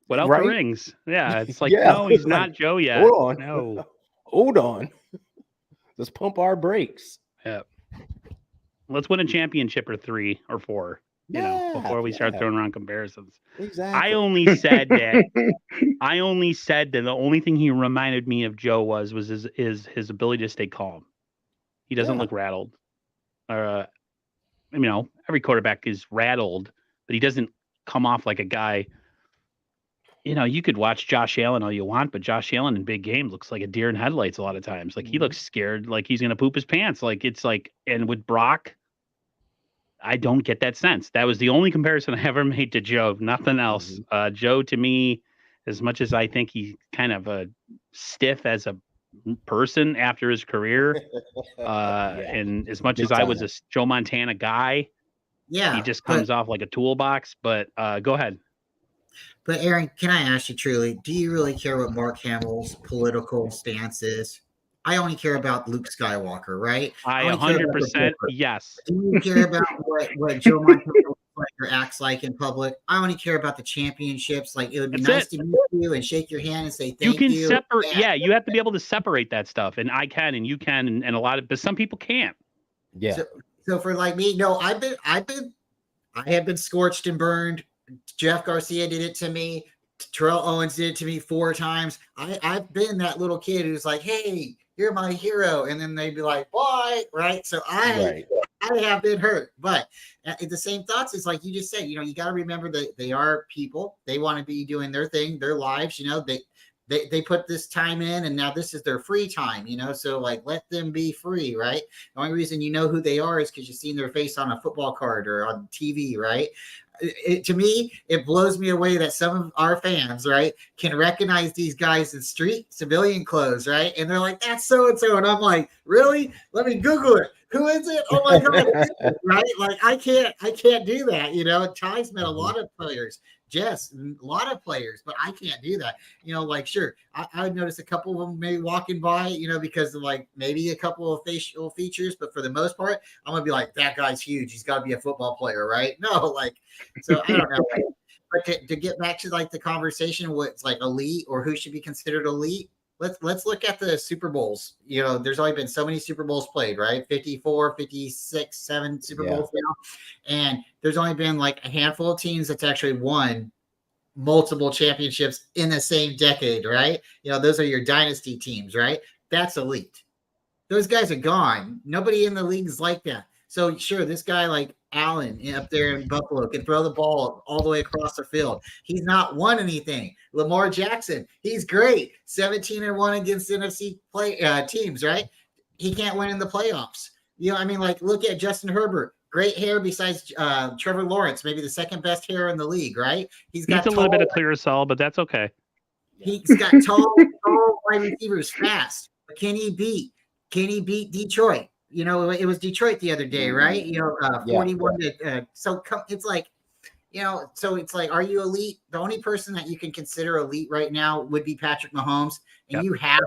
Speaker 1: Without the rings. Yeah, it's like, no, he's not Joe yet.
Speaker 3: Hold on.
Speaker 1: No.
Speaker 3: Hold on. Let's pump our brakes.
Speaker 1: Yeah. Let's win a championship or 3 or 4, before we start throwing around comparisons.
Speaker 3: Exactly.
Speaker 1: I only said that the only thing he reminded me of Joe was his ability to stay calm. He doesn't look rattled. Every quarterback is rattled, but he doesn't come off like a guy. You could watch Josh Allen all you want, but Josh Allen in big game looks like a deer in headlights a lot of times. Like, he looks scared, like he's going to poop his pants. Like, it's like, and with Brock, I don't get that sense. That was the only comparison I ever made to Joe. Nothing else. Joe, to me, as much as I think he's kind of a stiff as a person after his career.
Speaker 3: Yeah.
Speaker 1: And as much
Speaker 3: Big
Speaker 1: as I was
Speaker 3: time.
Speaker 1: a Joe Montana guy,
Speaker 2: Yeah,
Speaker 1: he just
Speaker 2: but
Speaker 1: comes off like a toolbox. But go ahead.
Speaker 2: but Aaron, can I ask you truly, do you really care what Mark Hamill's political stance is? I only care about Luke Skywalker, right? I
Speaker 1: I
Speaker 2: only care about the
Speaker 1: 100%
Speaker 2: book.
Speaker 1: yes.
Speaker 2: Do you care about what Joe Montana looks like or acts like in public? I only care about the championships. Like, it would be
Speaker 1: That's
Speaker 2: nice
Speaker 1: it.
Speaker 2: to meet you and shake your hand and say
Speaker 1: You
Speaker 2: thank
Speaker 1: can
Speaker 2: you.
Speaker 1: separate. Yeah, you have to be able to separate that stuff, and I can, and you can, and a lot of, but some people can't.
Speaker 3: Yeah.
Speaker 2: So for like me, no, I have been scorched and burned. Jeff Garcia did it to me. Terrell Owens did it to me 4 times. I've been that little kid who's like, hey, you're my hero. And then they'd be like, bye. Right. So I have been hurt. But the same thoughts, it's like you just said, you got to remember that they are people. They want to be doing their thing, their lives, they put this time in, and now this is their free time, so like let them be free, right? The only reason you know who they are is because you've seen their face on a football card or on TV, right? To me, it blows me away that some of our fans, right, can recognize these guys in street civilian clothes, right? And they're like, that's so and so. And I'm like, really? Let me Google it. Who is it? Oh my God. Right? Like I can't do that. Ty's met a lot of players. Jess, a lot of players, but I can't do that. Like sure, I would notice a couple of them maybe walking by, because of like maybe a couple of facial features, but for the most part, I'm gonna be like, that guy's huge. He's got to be a football player, right? No, like, so I don't know. But to get back to like the conversation, what's like elite or who should be considered elite. Let's look at the Super Bowls. There's only been so many Super Bowls played, right? 54, 56, 7 Super Bowls now. And there's only been like a handful of teams that's actually won multiple championships in the same decade, right? Those are your dynasty teams, right? That's elite. Those guys are gone. Nobody in the league is like that. So sure, this guy like Allen up there in Buffalo can throw the ball all the way across the field. He's not won anything. Lamar Jackson, he's great. 17-1 against NFC teams, right? He can't win in the playoffs. Like look at Justin Herbert. Great hair besides Trevor Lawrence, maybe the second best hair in the league, right?
Speaker 1: He's a little bit of Clearasil, but that's okay.
Speaker 2: He's got tall wide receivers, fast. But can he beat Detroit? It was Detroit the other day, right? 41 to so it's like, so it's like, are you elite? The only person that you can consider elite right now would be Patrick Mahomes. And you have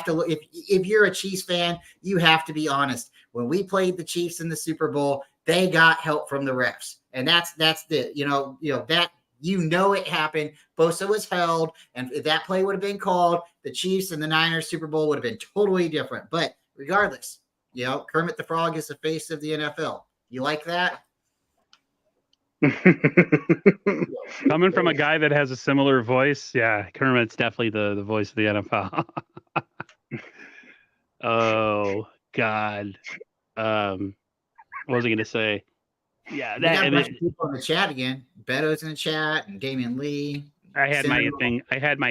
Speaker 2: to look, if you're a Chiefs fan, you have to be honest. When we played the Chiefs in the Super Bowl, they got help from the refs. And that's that it happened. Bosa was held, and if that play would have been called, the Chiefs and the Niners Super Bowl would have been totally different. But regardless, Kermit the Frog is the face of the NFL. You like that?
Speaker 1: Coming from a guy that has a similar voice, yeah, Kermit's definitely the voice of the NFL. Oh God, what was I going to say? Yeah,
Speaker 2: people in the chat again. Beto's in the chat and Damian Lee.
Speaker 1: I had my thing.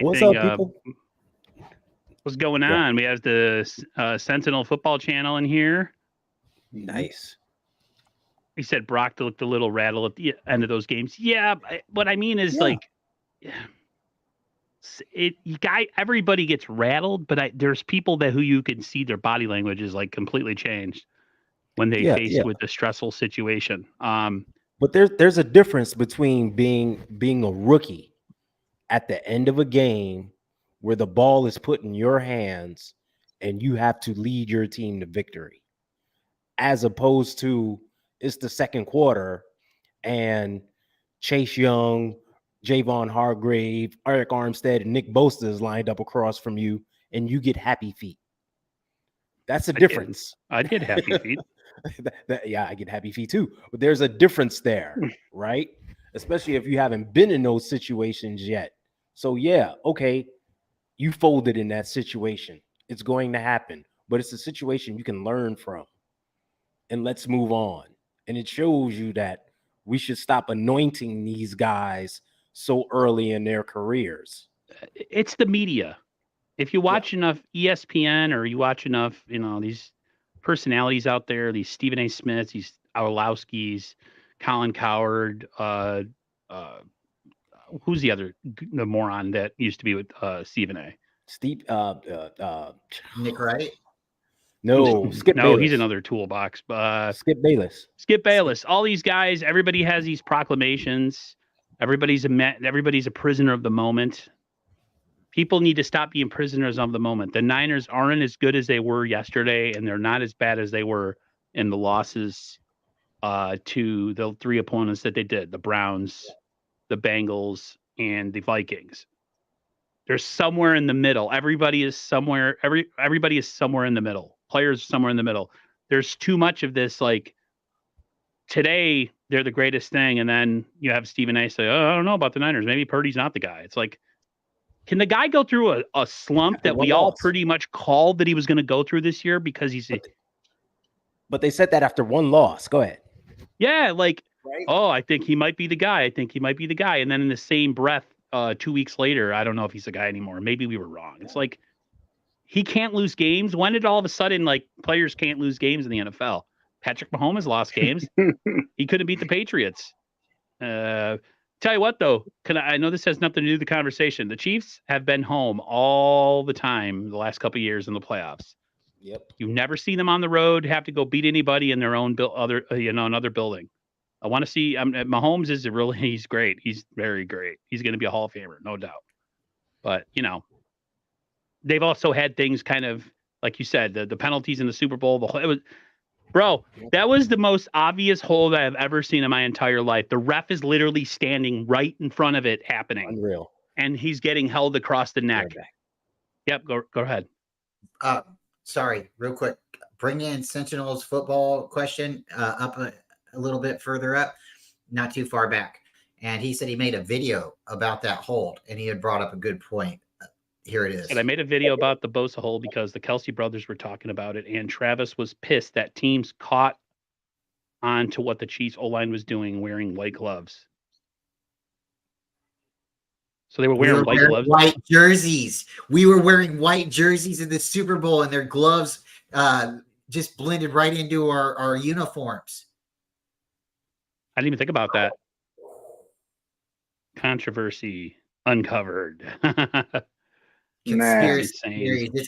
Speaker 3: What's up, people?
Speaker 1: What's going on? We have the Sentinel football channel in here.
Speaker 3: Nice.
Speaker 1: He said Brock looked a little rattled at the end of those games. Yeah, what I mean is everybody gets rattled, but there's people who you can see their body language is like completely changed when they faced with the stressful situation.
Speaker 3: But there's a difference between being a rookie at the end of a game where the ball is put in your hands and you have to lead your team to victory, as opposed to it's the second quarter and Chase Young, Javon Hargrave, Eric Armstead, and Nick Bosa is lined up across from you, and you get happy feet. That's a difference.
Speaker 1: I get happy feet.
Speaker 3: I get happy feet too. But there's a difference there, right? Especially if you haven't been in those situations yet. So yeah, okay, you folded in that situation. It's going to happen, but it's a situation you can learn from. And let's move on. And it shows you that we should stop anointing these guys so early in their careers.
Speaker 1: It's the media. If you watch enough ESPN or you watch enough, these personalities out there, these Stephen A. Smiths, these Orlowskis, Colin Cowherd, who's the moron that used to be with Stephen A?
Speaker 3: Steve,
Speaker 2: Nick Wright.
Speaker 3: no, Skip
Speaker 1: No,
Speaker 3: Bayless.
Speaker 1: he's another toolbox.
Speaker 3: Skip Bayless.
Speaker 1: Skip Bayless. All these guys, everybody has these proclamations. Everybody's a prisoner of the moment. People need to stop being prisoners of the moment. The Niners aren't as good as they were yesterday, and they're not as bad as they were in the losses to the three opponents that they did: the Browns, the Bengals, and the Vikings. They're somewhere in the middle. Everybody is somewhere. Everybody is somewhere in the middle. Players somewhere in the middle. There's too much of this. Like today, they're the greatest thing, and then you have Stephen A. say, "Oh, I don't know about the Niners. Maybe Purdy's not the guy." It's like, can the guy go through a slump that we all pretty much called that he was going to go through this year because he's?
Speaker 3: But they said that after one loss. Go ahead.
Speaker 1: Yeah, like,
Speaker 3: Right.
Speaker 1: oh, I think he might be the guy. I think he might be the guy. And then in the same breath, 2 weeks later, I don't know if he's the guy anymore. Maybe we were wrong. It's like he can't lose games. When did all of a sudden like players can't lose games in the NFL? Patrick Mahomes lost games. He couldn't beat the Patriots. Tell you what, though, I know this has nothing to do with the conversation. The Chiefs have been home all the time the last couple of years in the playoffs.
Speaker 3: Yep.
Speaker 1: You've never seen them on the road have to go beat anybody in their own another building. I want to see. Mahomes is he's great. He's very great. He's going to be a Hall of Famer, no doubt. But they've also had things kind of like you said, the penalties in the Super Bowl. That was the most obvious hole that I've ever seen in my entire life. The ref is literally standing right in front of it happening.
Speaker 3: Unreal.
Speaker 1: And he's getting held across the neck. Yep, go ahead.
Speaker 2: Sorry, real quick. Bring in Sentinel's football question up a little bit further up, not too far back. And he said he made a video about that hold, and he had brought up a good point. Here it is.
Speaker 1: And I made a video about the Bosa hold because the Kelsey brothers were talking about it, and Travis was pissed that teams caught on to what the Chiefs O-line was doing, wearing white gloves. So they were wearing white gloves.
Speaker 2: White jerseys. We were wearing white jerseys in the Super Bowl, and their gloves just blended right into our uniforms.
Speaker 1: I didn't even think about that. Controversy uncovered.
Speaker 2: Conspiracy theories. It's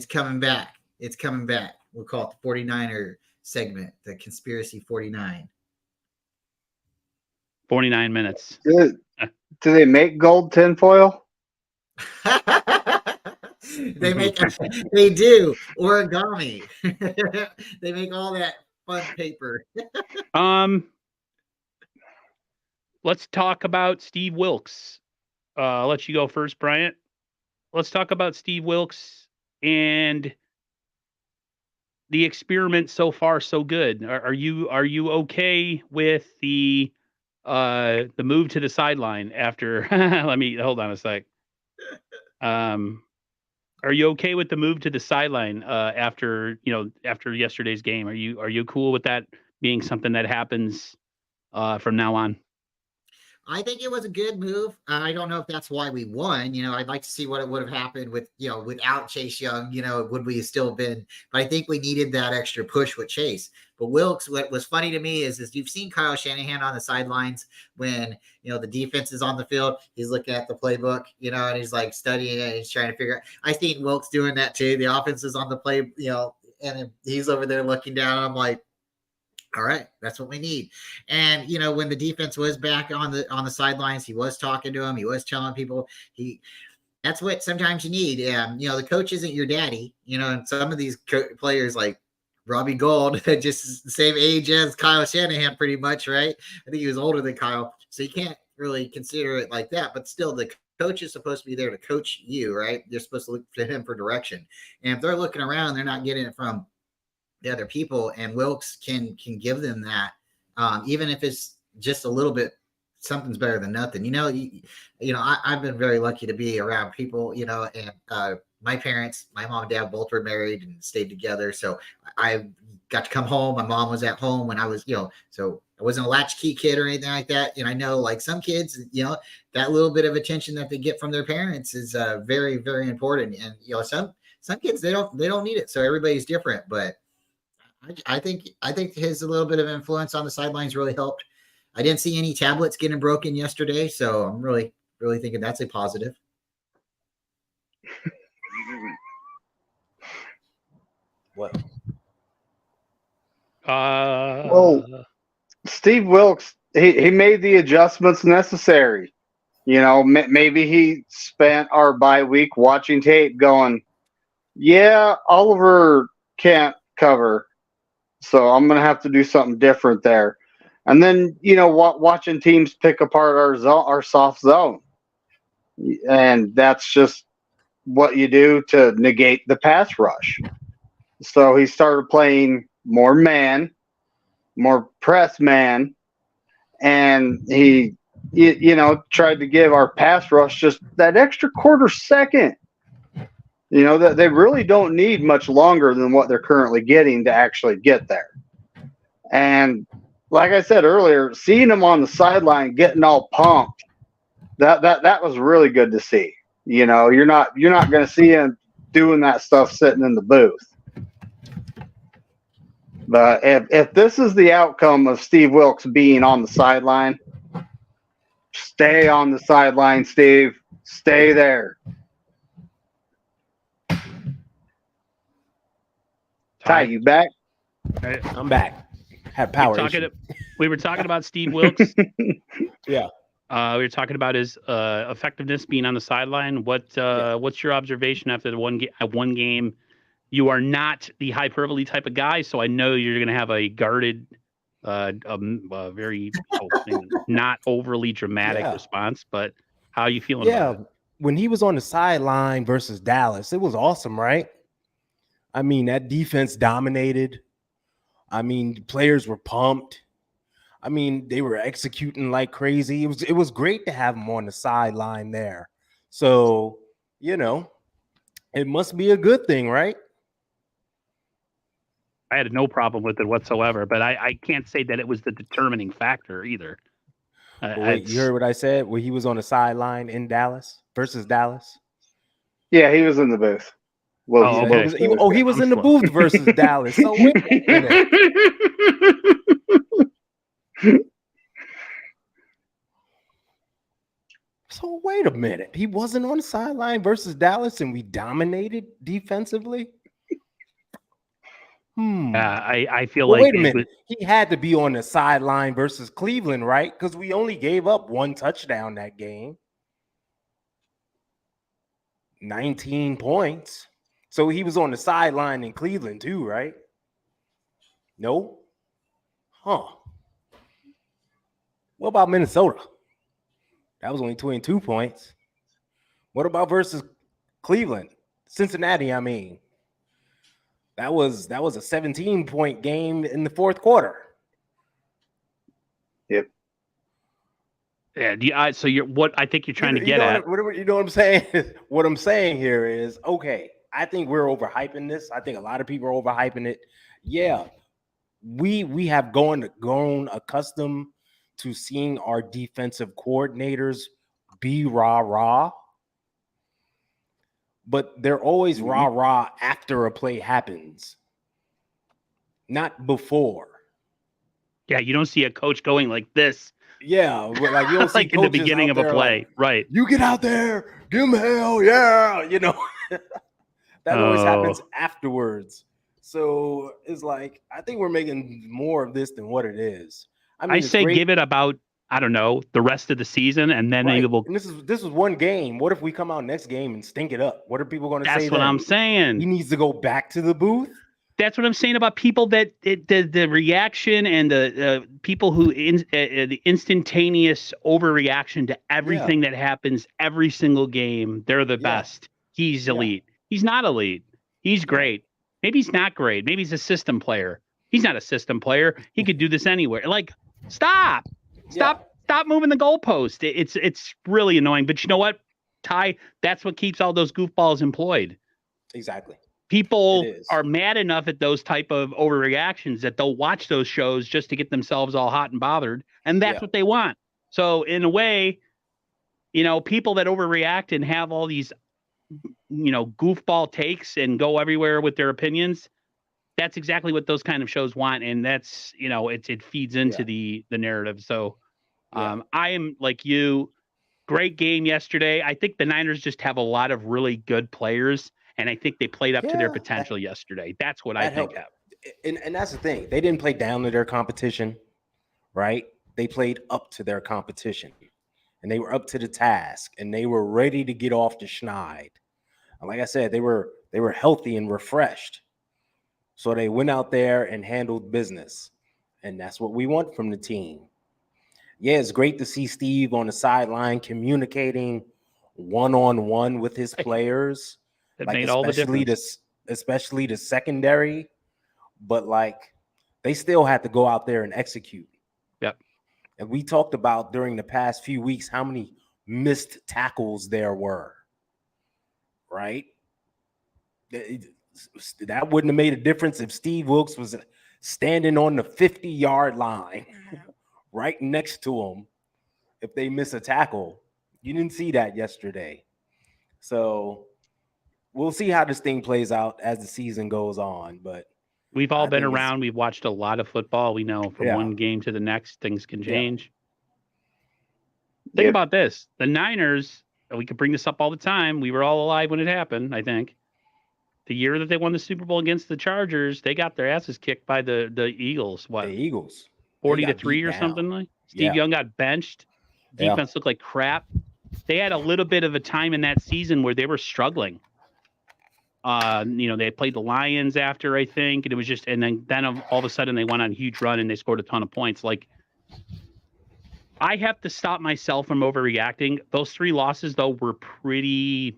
Speaker 2: coming back. It's coming back. We'll call it the 49er segment, the Conspiracy 49.
Speaker 1: 49 minutes.
Speaker 4: Do they make gold tinfoil?
Speaker 2: They do origami. They make all that fun paper.
Speaker 1: Let's talk about Steve Wilks. I'll let you go first, Bryant. Let's talk about Steve Wilks and the experiment so far. So good. Are you okay with the move to the sideline after? Let me hold on a sec. Are you okay with the move to the sideline after yesterday's game? Are you cool with that being something that happens from now on?
Speaker 2: I think it was a good move. I don't know if that's why we won. I'd like to see what it would have happened with, without Chase Young, would we have still been, but I think we needed that extra push with Chase. But Wilks, what was funny to me is you've seen Kyle Shanahan on the sidelines when, the defense is on the field, he's looking at the playbook, and he's like studying it and he's trying to figure out. I think Wilks doing that too. The offense is on the play, and he's over there looking down. And I'm like, all right, that's what we need. And when the defense was back on the sidelines, he was talking to him. He was telling people that's what sometimes you need. The coach isn't your daddy. And some of these players like Robbie Gould, just the same age as Kyle Shanahan, pretty much, right? I think he was older than Kyle, so you can't really consider it like that. But still, the coach is supposed to be there to coach you, right? You're supposed to look to him for direction. And if they're looking around, they're not getting it from the other people, and Wilks can give them that, even if it's just a little bit. Something's better than nothing. I've been very lucky to be around people, and my parents, my mom and dad both were married and stayed together, so I got to come home. My mom was at home when I was, so I wasn't a latchkey kid or anything like that. And I know, like some kids, that little bit of attention that they get from their parents is very, very important. And some kids they don't need it. So everybody's different, but I think his a little bit of influence on the sidelines really helped. I didn't see any tablets getting broken yesterday, so I'm really, really thinking that's a positive.
Speaker 3: What?
Speaker 4: Well, Steve Wilkes, he made the adjustments necessary. Maybe he spent our bye week watching tape going, yeah, Oliver can't cover, so I'm going to have to do something different there. And then, watching teams pick apart our soft zone. And that's just what you do to negate the pass rush. So he started playing more man, more press man, and he tried to give our pass rush just that extra quarter second. That they really don't need much longer than what they're currently getting to actually get there. And like I said earlier, seeing them on the sideline getting all pumped, that was really good to see. You're not going to see him doing that stuff sitting in the booth. But if this is the outcome of Steve Wilkes being on the sideline, stay on the sideline, Steve. Stay there. Ty, you back?
Speaker 3: I'm back. Had power issue.
Speaker 1: We were talking about Steve Wilkes.
Speaker 3: Yeah.
Speaker 1: We were talking about his effectiveness being on the sideline. What's your observation after the one game? You are not the hyperbole type of guy, so I know you're going to have a guarded, very not overly dramatic response. But how are you feeling about it?
Speaker 3: When he was on the sideline versus Dallas, it was awesome, right? I mean, that defense dominated. I mean, players were pumped. I mean, they were executing like crazy. It was great to have him on the sideline there. So, it must be a good thing, right?
Speaker 1: I had no problem with it whatsoever, but I can't say that it was the determining factor either.
Speaker 3: Wait, you heard what I said? Where he was on the sideline in Dallas versus Dallas?
Speaker 4: Yeah, he was in the booth.
Speaker 1: Well, okay.
Speaker 3: He was in the booth versus Dallas. So wait a minute. So wait a minute. He wasn't on the sideline versus Dallas and we dominated defensively?
Speaker 1: I feel like
Speaker 3: wait a minute. He had to be on the sideline versus Cleveland, right? Because we only gave up one touchdown that game. 19 points. So he was on the sideline in Cleveland too, right? No? Huh. What about Minnesota? That was only 22 points. What about versus Cleveland? Cincinnati, I mean. That was a 17-point game in the fourth quarter.
Speaker 4: Yep.
Speaker 1: Yeah. So what I think you're trying to get at.
Speaker 3: You know what I'm saying? What I'm saying here is, okay, I think we're overhyping this. I think a lot of people are overhyping it. Yeah, we have grown accustomed to seeing our defensive coordinators be rah-rah. But they're always rah-rah after a play happens, not before.
Speaker 1: Yeah, you don't see a coach going like this.
Speaker 3: Yeah, like you don't see
Speaker 1: like in the beginning of a play,
Speaker 3: like,
Speaker 1: right?
Speaker 3: You get out there, give him hell, yeah, That always happens afterwards. So it's like, I think we're making more of this than what it is.
Speaker 1: I say give it about, I don't know, the rest of the season, and then maybe we'll.
Speaker 3: And this is one game. What if we come out next game and stink it up? What are people going to say?
Speaker 1: That's what I'm saying.
Speaker 3: He needs to go back to the booth.
Speaker 1: That's what I'm saying about people that the reaction and the people who the instantaneous overreaction to everything that happens every single game. They're the best. He's elite. He's not elite. He's great. Maybe he's not great. Maybe he's a system player. He's not a system player. He could do this anywhere. Like, stop moving the goalpost. It's really annoying. But you know what, Ty? That's what keeps all those goofballs employed.
Speaker 3: Exactly.
Speaker 1: People are mad enough at those type of overreactions that they'll watch those shows just to get themselves all hot and bothered. And that's what they want. So in a way, people that overreact and have all these, goofball takes and go everywhere with their opinions, that's exactly what those kind of shows want. And that's, it feeds into the narrative. So I am like you. Great game yesterday. I think the Niners just have a lot of really good players. And I think they played up to their
Speaker 3: Yeah,
Speaker 1: potential yesterday. That's what I
Speaker 3: that
Speaker 1: think
Speaker 3: helped.
Speaker 1: happened.
Speaker 3: And that's the thing. They didn't play down to their competition, right? They played up to their competition. And they were up to the task. And they were ready to get off the schneid. And like I said, they were healthy and refreshed. So they went out there and handled business. And that's what we want from the team. Yeah, it's great to see Steve on the sideline communicating one-on-one with his players,
Speaker 1: That
Speaker 3: like
Speaker 1: made all the difference.
Speaker 3: especially the secondary, but like they still had to go out there and execute.
Speaker 1: Yep.
Speaker 3: And we talked about during the past few weeks how many missed tackles there were, right? That wouldn't have made a difference if Steve Wilkes was standing on the 50-yard line right next to him. If they miss a tackle, you didn't see that yesterday. So we'll see how this thing plays out as the season goes on. But
Speaker 1: we've all been around. We've watched a lot of football. We know from one game to the next, things can change. Think about this. The Niners, we could bring this up all the time. We were all alive when it happened, I think. The year that they won the Super Bowl against the Chargers, they got their asses kicked by the Eagles. What?
Speaker 3: The Eagles.
Speaker 1: 40-3 or something like. Steve Young got benched. Defense looked like crap. They had a little bit of a time in that season where they were struggling. They played the Lions after, I think, and it was just, and then all of a sudden they went on a huge run and they scored a ton of points. Like, I have to stop myself from overreacting. Those 3 losses, though, were pretty.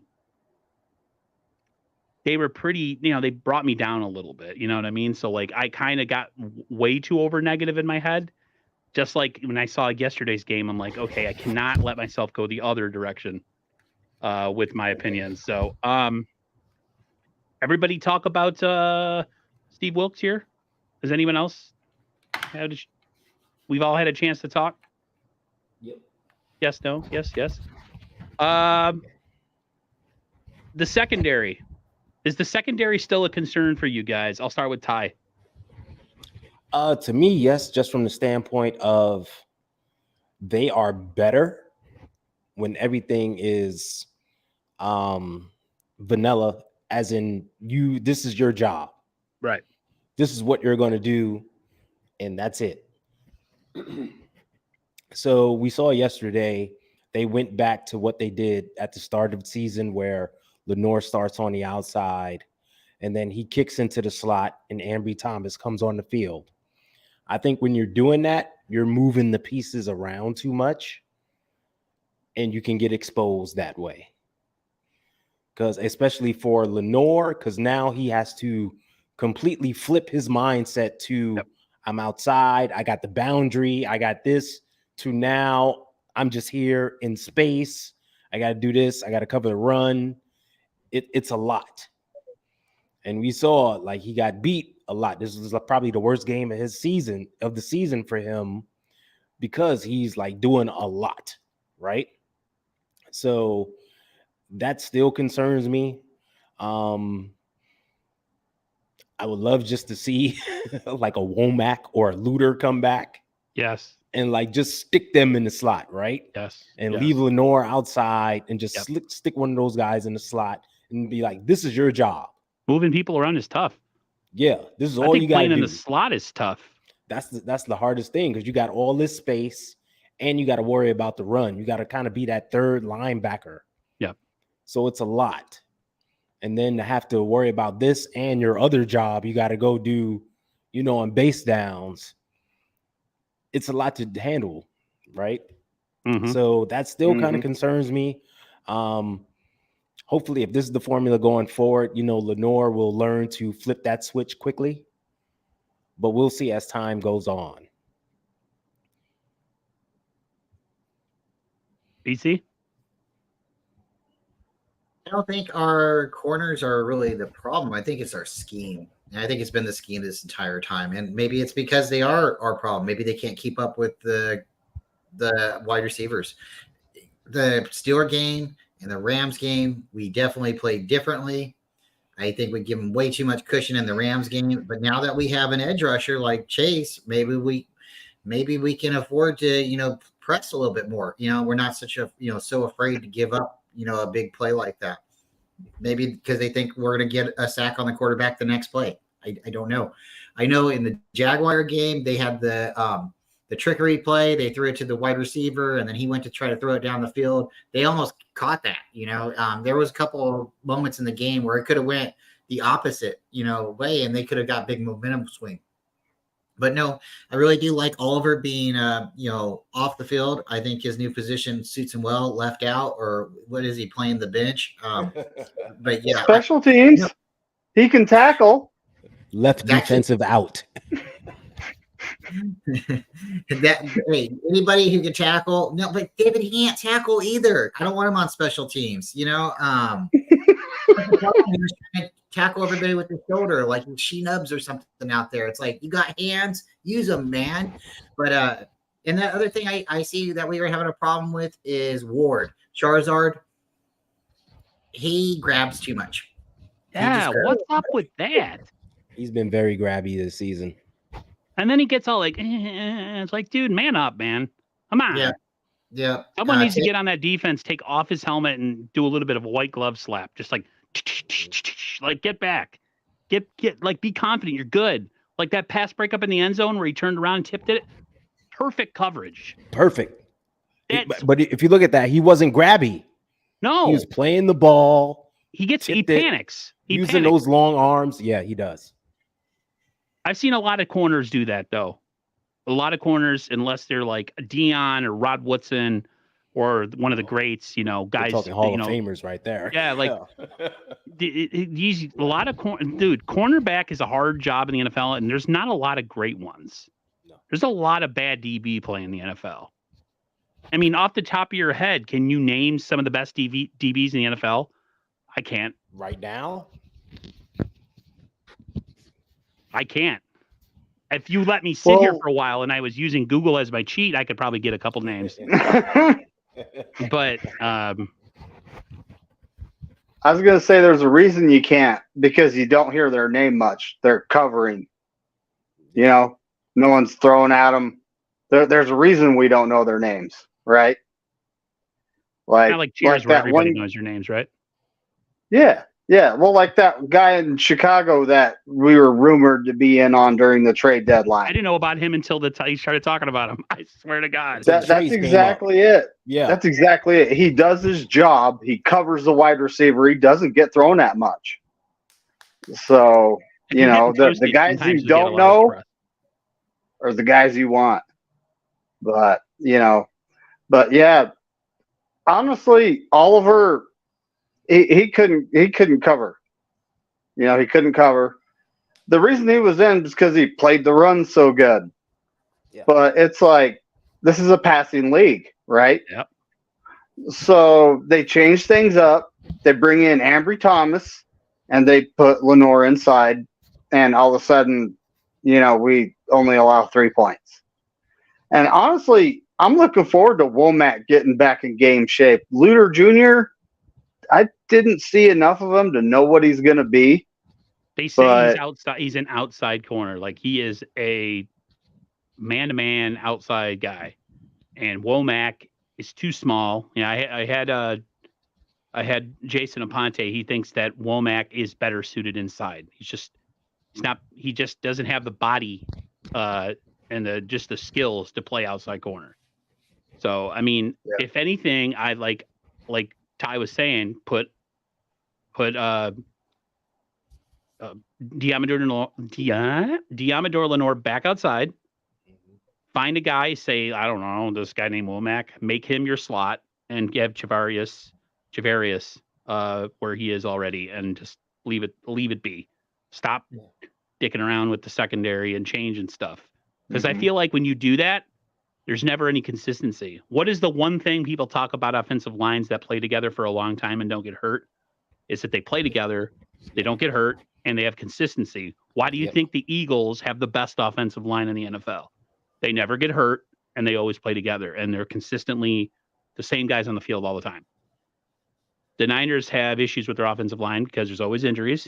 Speaker 1: They were pretty, they brought me down a little bit. You know what I mean? So, like, I kind of got way too over negative in my head. Just like when I saw yesterday's game, I'm like, okay, I cannot let myself go the other direction with my opinions. So, everybody talk about Steve Wilkes here. Does anyone else? We've all had a chance to talk.
Speaker 3: Yep.
Speaker 1: Yes, no, yes. The secondary. Is the secondary still a concern for you guys? I'll start with Ty.
Speaker 3: To me, yes, just from the standpoint of they are better when everything is vanilla, as in this is your job.
Speaker 1: Right.
Speaker 3: This is what you're going to do, and that's it. So we saw yesterday, they went back to what they did at the start of the season where Lenore starts on the outside, and then he kicks into the slot, and Ambry Thomas comes on the field. I think when you're doing that, you're moving the pieces around too much, and you can get exposed that way. Because especially for Lenore, because now he has to completely flip his mindset to I'm outside, I got the boundary, I got this, to now I'm just here in space. I got to do this. I got to cover the run. It's a lot. And we saw like he got beat a lot. This was probably the worst game of the season for him because he's like doing a lot, right? So that still concerns me. I would love just to see like a Womack or a Luter come back.
Speaker 1: Yes.
Speaker 3: And like just stick them in the slot, right?
Speaker 1: Yes.
Speaker 3: And leave Lenore outside and just stick one of those guys in the slot and be like, this is your job.
Speaker 1: Moving people around is tough.
Speaker 3: Yeah, this is all you got to do.
Speaker 1: Playing in the slot is tough.
Speaker 3: That's the hardest thing because you got all this space and you got to worry about the run. You got to kind of be that third linebacker.
Speaker 1: Yeah.
Speaker 3: So it's a lot. And then to have to worry about this and your other job, you got to go do, on base downs. It's a lot to handle, right?
Speaker 1: Mm-hmm.
Speaker 3: So that still kind of concerns me. Hopefully, if this is the formula going forward, Lenore will learn to flip that switch quickly. But we'll see as time goes on.
Speaker 1: BC?
Speaker 2: I don't think our corners are really the problem. I think it's our scheme. And I think it's been the scheme this entire time. And maybe it's because they are our problem. Maybe they can't keep up with the wide receivers. The Steeler game and the Rams game, we definitely played differently. I think we give them way too much cushion in the Rams game. But now that we have an edge rusher like Chase, maybe we can afford to, press a little bit more. We're not such a, so afraid to give up, a big play like that. Maybe because they think we're going to get a sack on the quarterback the next play. I don't know. I know in the Jaguar game they had the trickery play. They threw it to the wide receiver, and then he went to try to throw it down the field. They almost caught that. There was a couple of moments in the game where it could have went the opposite, way, and they could have got big momentum swing. But no, I really do like Oliver being, off the field. I think his new position suits him well. Left out, or what is he playing the bench? But yeah,
Speaker 4: Special teams, he can tackle.
Speaker 3: Left defensive out.
Speaker 2: Anybody who can tackle. No, but David, he can't tackle either. I don't want him on special teams. Tackle everybody with the shoulder, like She-Nubs or something out there. It's like, you got hands, use them, man. But and that other thing I see that we were having a problem with is Ward. Charizard, he grabs too much.
Speaker 1: Yeah, what's up with that?
Speaker 3: He's been very grabby this season.
Speaker 1: And then he gets all like, it's like, dude, man up, man. Come on.
Speaker 2: Yeah.
Speaker 1: Someone needs to get on that defense, take off his helmet, and do a little bit of a white glove slap. Just like get back. Get like, be confident. You're good. Like that pass breakup in the end zone where he turned around and tipped it. Perfect coverage.
Speaker 3: Perfect. But if you look at that, he wasn't grabby.
Speaker 1: No.
Speaker 3: He was playing the ball.
Speaker 1: He panics.
Speaker 3: Using those long arms. Yeah, he does.
Speaker 1: I've seen a lot of corners do that, though. A lot of corners, unless they're like Dion or Rod Woodson or one of the greats, guys.
Speaker 3: We're talking Hall of Famers right there.
Speaker 1: Yeah, like these. A lot of cornerback is a hard job in the NFL, and there's not a lot of great ones.
Speaker 3: No.
Speaker 1: There's a lot of bad DB playing in the NFL. I mean, off the top of your head, can you name some of the best DBs in the NFL? I can't.
Speaker 3: Right now?
Speaker 1: I can't. If you let me sit here for a while and I was using Google as my cheat, I could probably get a couple names. But
Speaker 4: I was going to say there's a reason you can't, because you don't hear their name much. They're covering. No one's throwing at them. There's a reason we don't know their names, right?
Speaker 1: Not like Cheers where everybody knows your names, right?
Speaker 4: Yeah. Yeah, well, like that guy in Chicago that we were rumored to be in on during the trade deadline.
Speaker 1: I didn't know about him until he started talking about him. I swear to God.
Speaker 4: That's exactly it.
Speaker 3: Yeah.
Speaker 4: That's exactly it. He does his job. He covers the wide receiver. He doesn't get thrown at much. So, the guys you don't know are the guys you want. But yeah, honestly, Oliver, he couldn't cover. He couldn't cover. The reason he was in is because he played the run so good. Yeah. But it's like, this is a passing league, right?
Speaker 1: Yep.
Speaker 4: So they change things up. They bring in Ambry Thomas and they put Lenore inside, and all of a sudden, we only allow 3 points. And honestly, I'm looking forward to Womack getting back in game shape. Luter Jr., I didn't see enough of him to know what he's going to be.
Speaker 1: They say he's outside. He's an outside corner. Like, he is a man-to-man outside guy. And Womack is too small. I had Jason Aponte. He thinks that Womack is better suited inside. He just doesn't have the body and the skills to play outside corner. So, I mean, if anything, I like Ty was saying, put Diamador Lenore back outside. Find a guy, say, I don't know, this guy named Womack, make him your slot, and have Javarius where he is already, and just leave it be. Stop dicking around with the secondary and changing stuff. Because I feel like when you do that, there's never any consistency. What is the one thing people talk about offensive lines that play together for a long time and don't get hurt? Is that they play together, they don't get hurt, and they have consistency. Why do you think the Eagles have the best offensive line in the NFL? They never get hurt, and they always play together, and they're consistently the same guys on the field all the time. The Niners have issues with their offensive line because there's always injuries,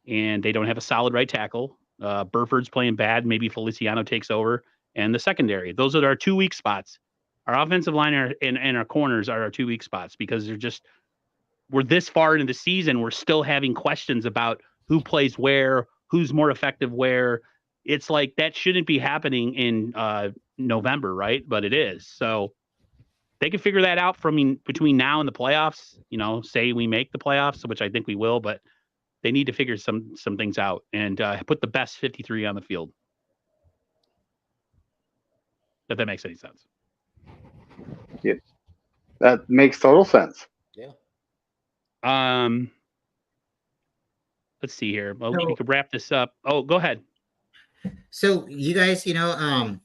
Speaker 1: and they don't have a solid right tackle. Burford's playing bad. Maybe Feliciano takes over. And the secondary. Those are our 2 weak spots. Our offensive line and our corners are our 2 weak spots because they're just we're this far into the season, we're still having questions about who plays where, who's more effective where. It's like that shouldn't be happening in November, right? But it is. So they can figure that out from between now and the playoffs. Say we make the playoffs, which I think we will, but they need to figure some things out and put the best 53 on the field. If that makes any sense.
Speaker 4: Yeah, that makes total sense.
Speaker 3: Yeah.
Speaker 1: Let's see here. Well, we could wrap this up. Oh, go ahead.
Speaker 2: So you guys, I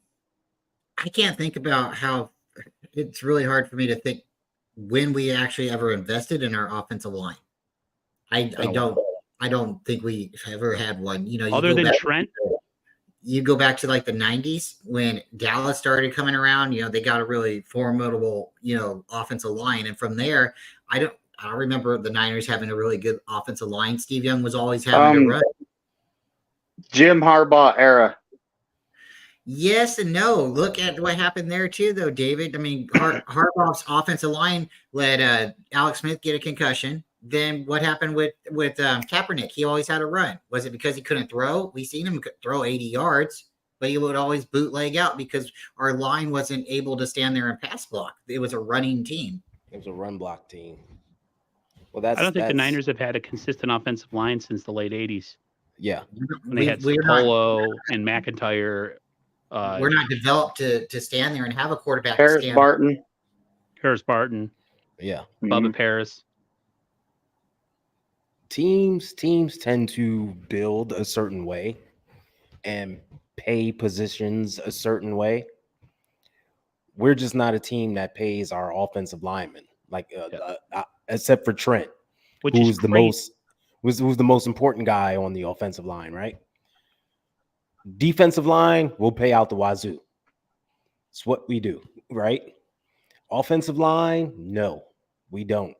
Speaker 2: can't think about how it's really hard for me to think when we actually ever invested in our offensive line. I don't think we ever had one.
Speaker 1: Other than Trent,
Speaker 2: you go back to like the 90s when Dallas started coming around. They got a really formidable, offensive line, and from there, I don't remember the Niners having a really good offensive line. Steve Young was always having to run.
Speaker 4: Jim Harbaugh era.
Speaker 2: Yes and no. Look at what happened there too, though, David. I mean, Harbaugh's offensive line let Alex Smith get a concussion. Then what happened with Kaepernick? He always had to run. Was it because he couldn't throw? We seen him throw 80 yards, but he would always bootleg out because our line wasn't able to stand there and pass block. It was a running team.
Speaker 3: It was a run block team. Well,
Speaker 1: I don't think the Niners have had a consistent offensive line since the late 80s.
Speaker 3: Yeah.
Speaker 1: When they had Polo and McIntyre.
Speaker 2: We're not developed to stand there and have a quarterback.
Speaker 4: Harris Barton.
Speaker 3: Yeah.
Speaker 1: Bubba Paris.
Speaker 3: Teams tend to build a certain way and pay positions a certain way. We're just not a team that pays our offensive linemen, except for Trent, who's the most important guy on the offensive line, right? Defensive line, we'll pay out the wazoo. It's what we do, right? Offensive line, no, we don't.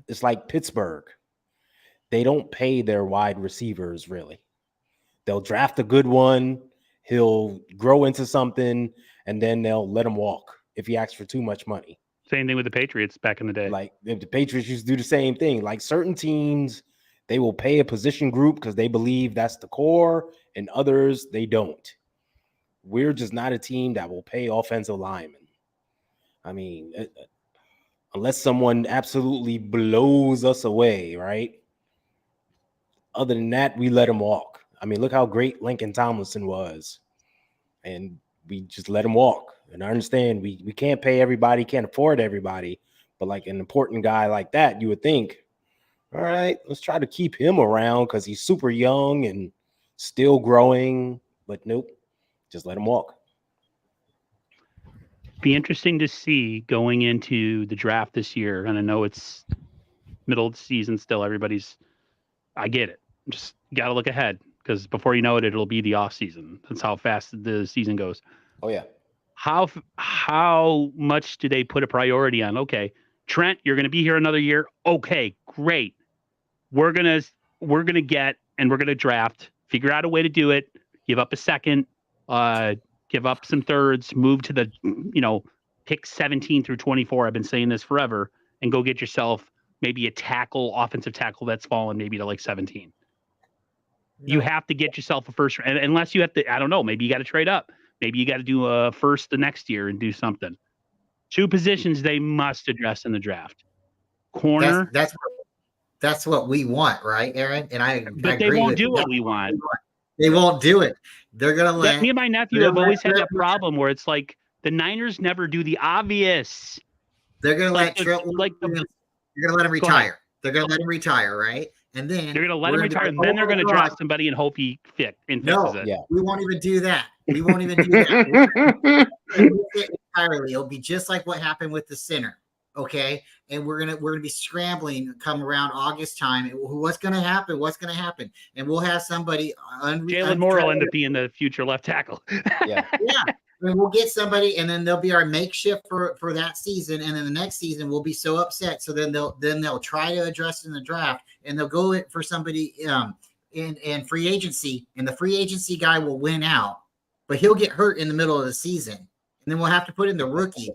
Speaker 3: It's like Pittsburgh. They don't pay their wide receivers, really. They'll draft a good one. He'll grow into something, and then they'll let him walk if he asks for too much money.
Speaker 1: Same thing with the Patriots back in the day.
Speaker 3: Like the Patriots used to do the same thing. Like certain teams, they will pay a position group because they believe that's the core, and others, they don't. We're just not a team that will pay offensive linemen. I mean, unless someone absolutely blows us away, right? Other than that, we let him walk. I mean, look how great Lincoln Tomlinson was. And we just let him walk. And I understand we can't pay everybody, can't afford everybody. But like an important guy like that, you would think, all right, let's try to keep him around because he's super young and still growing. But nope, just let him walk.
Speaker 1: Be interesting to see going into the draft this year. And I know it's middle of the season still. I get it. Just got to look ahead because before you know it, it'll be the off season. That's how fast the season goes.
Speaker 3: Oh, yeah.
Speaker 1: How much do they put a priority on? Okay, Trent, you're going to be here another year. Okay, great. We're going to get and we're going to draft, figure out a way to do it, give up a second, give up some thirds, move to the, pick 17 through 24. I've been saying this forever, and go get yourself maybe a offensive tackle that's fallen maybe to like 17. No. You have to get yourself a first, unless you have to, I don't know, maybe you got to trade up. Maybe you got to do a first the next year and do something. Two positions they must address in the draft. Corner.
Speaker 2: That's what we want, right, Aaron? And I
Speaker 1: But they won't do what we want.
Speaker 2: They won't do it. They're going to let.
Speaker 1: Me and my nephew have always had that problem where it's like the Niners never do the obvious.
Speaker 2: They're going to let You're going to let him retire. They're going to let him retire, right? And then
Speaker 1: they're going to let him retire, and then they're going to draft somebody and hope he fixes it.
Speaker 2: Yeah. We won't even do that. We won't even do that. Entirely. It'll be just like what happened with the center. Okay. And we're gonna be scrambling come around August time. What's gonna happen? And we'll have somebody
Speaker 1: Jalen Moore will end up being the future left tackle.
Speaker 2: Yeah. And we'll get somebody, and then they'll be our makeshift for that season, and then the next season we'll be so upset. So then they'll try to address in the draft, and they'll go for somebody in free agency, and the free agency guy will win out, but he'll get hurt in the middle of the season, and then we'll have to put in the rookie.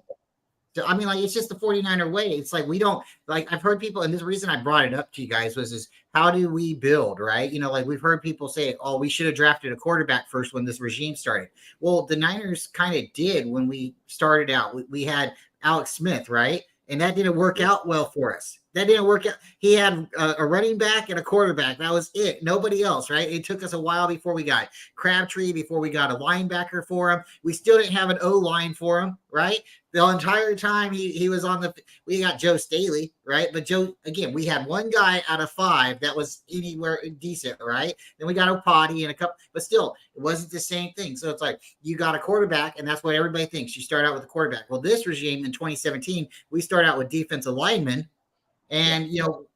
Speaker 2: I mean, like, it's just the 49er way. It's like, we don't, like, I've heard people, and this reason I brought it up to you guys was, is how do we build, right? You know, like, we've heard people say, oh, we should have drafted a quarterback first when this regime started. Well, the Niners kind of did when we started out. We had Alex Smith, right? And that didn't work out well for us. That didn't work out. He had a running back and a quarterback. That was it. Nobody else, right? It took us a while before we got Crabtree, before we got a linebacker for him. We still didn't have an O-line for him, right? The entire time he was on we got Joe Staley, right? But Joe, again, we had one guy out of 5 that was anywhere decent, right? Then we got a potty and a couple, but still, it wasn't the same thing. So it's like, you got a quarterback, and that's what everybody thinks. You start out with a quarterback. Well, this regime in 2017, we start out with defensive linemen, and you know,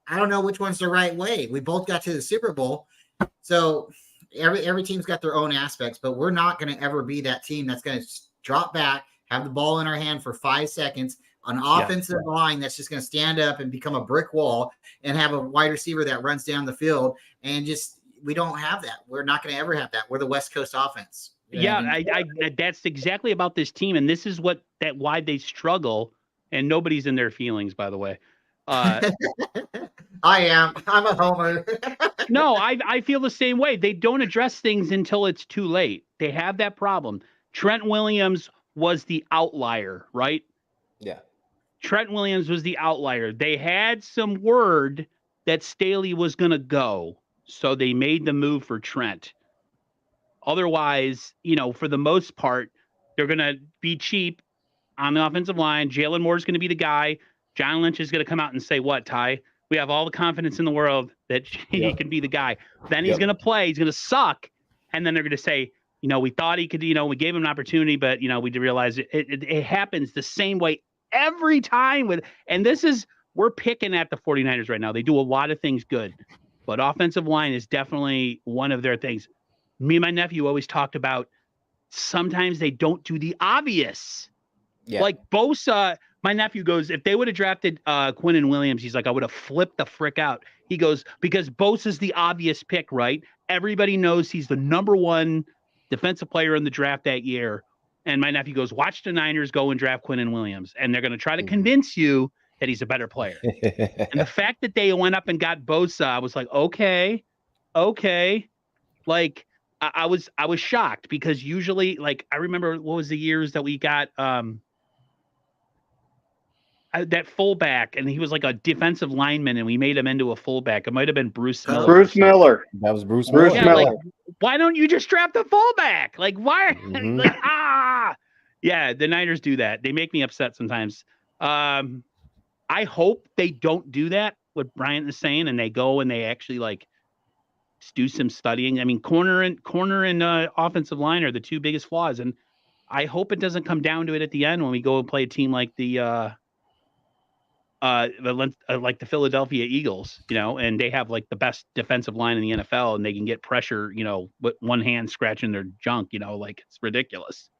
Speaker 2: I don't know which one's the right way. We both got to the Super Bowl, so every team's got their own aspects, but we're not going to ever be that team that's going to drop back, have the ball in our hand for 5 seconds, an offensive line that's just going to stand up and become a brick wall, and have a wide receiver that runs down the field, and just, we don't have that. We're not going to ever have that. We're the West Coast offense.
Speaker 1: Yeah, I that's exactly about this team, and this is why they struggle, and nobody's in their feelings, by the way.
Speaker 2: I am. I'm a homer.
Speaker 1: No, I feel the same way. They don't address things until it's too late. They have that problem. Trent Williams was the outlier, right?
Speaker 3: Yeah.
Speaker 1: Trent Williams was the outlier. They had some word that Staley was going to go, so they made the move for Trent. Otherwise, you know, for the most part, they're going to be cheap on the offensive line. Jalen Moore is going to be the guy. John Lynch is going to come out and say, what, Ty? We have all the confidence in the world that he can be the guy. Then he's going to play. He's going to suck. And then they're going to say, you know, we thought he could, you know, we gave him an opportunity, but, you know, we realized it happens the same way every time and we're picking at the 49ers right now. They do a lot of things good, but offensive line is definitely one of their things. Me and my nephew always talked about sometimes they don't do the obvious. Yeah. Like Bosa, my nephew goes, if they would have drafted Quinnen Williams, he's like, I would have flipped the frick out. He goes, because Bosa's the obvious pick, right? Everybody knows he's the number 1 defensive player in the draft that year. And my nephew goes, watch the Niners go and draft Quinnen Williams. And they're going to try to convince you that he's a better player. And the fact that they went up and got Bosa, I was like, okay. Like, I was shocked, because usually, like, I remember what was the years that we got that fullback, and he was like a defensive lineman, and we made him into a fullback. It might have been Bruce Miller.
Speaker 4: Bruce Miller.
Speaker 3: That was Bruce Miller.
Speaker 4: Bruce Miller.
Speaker 1: Like, why don't you just draft the fullback? Like, why? Like, yeah, the Niners do that. They make me upset sometimes. I hope they don't do that, what Bryant is saying, and they go and they actually like do some studying. I mean, corner and offensive line are the 2 biggest flaws, and I hope it doesn't come down to it at the end when we go and play a team like the Philadelphia Eagles, you know, and they have like the best defensive line in the NFL, and they can get pressure, you know, with one hand scratching their junk, you know, like it's ridiculous.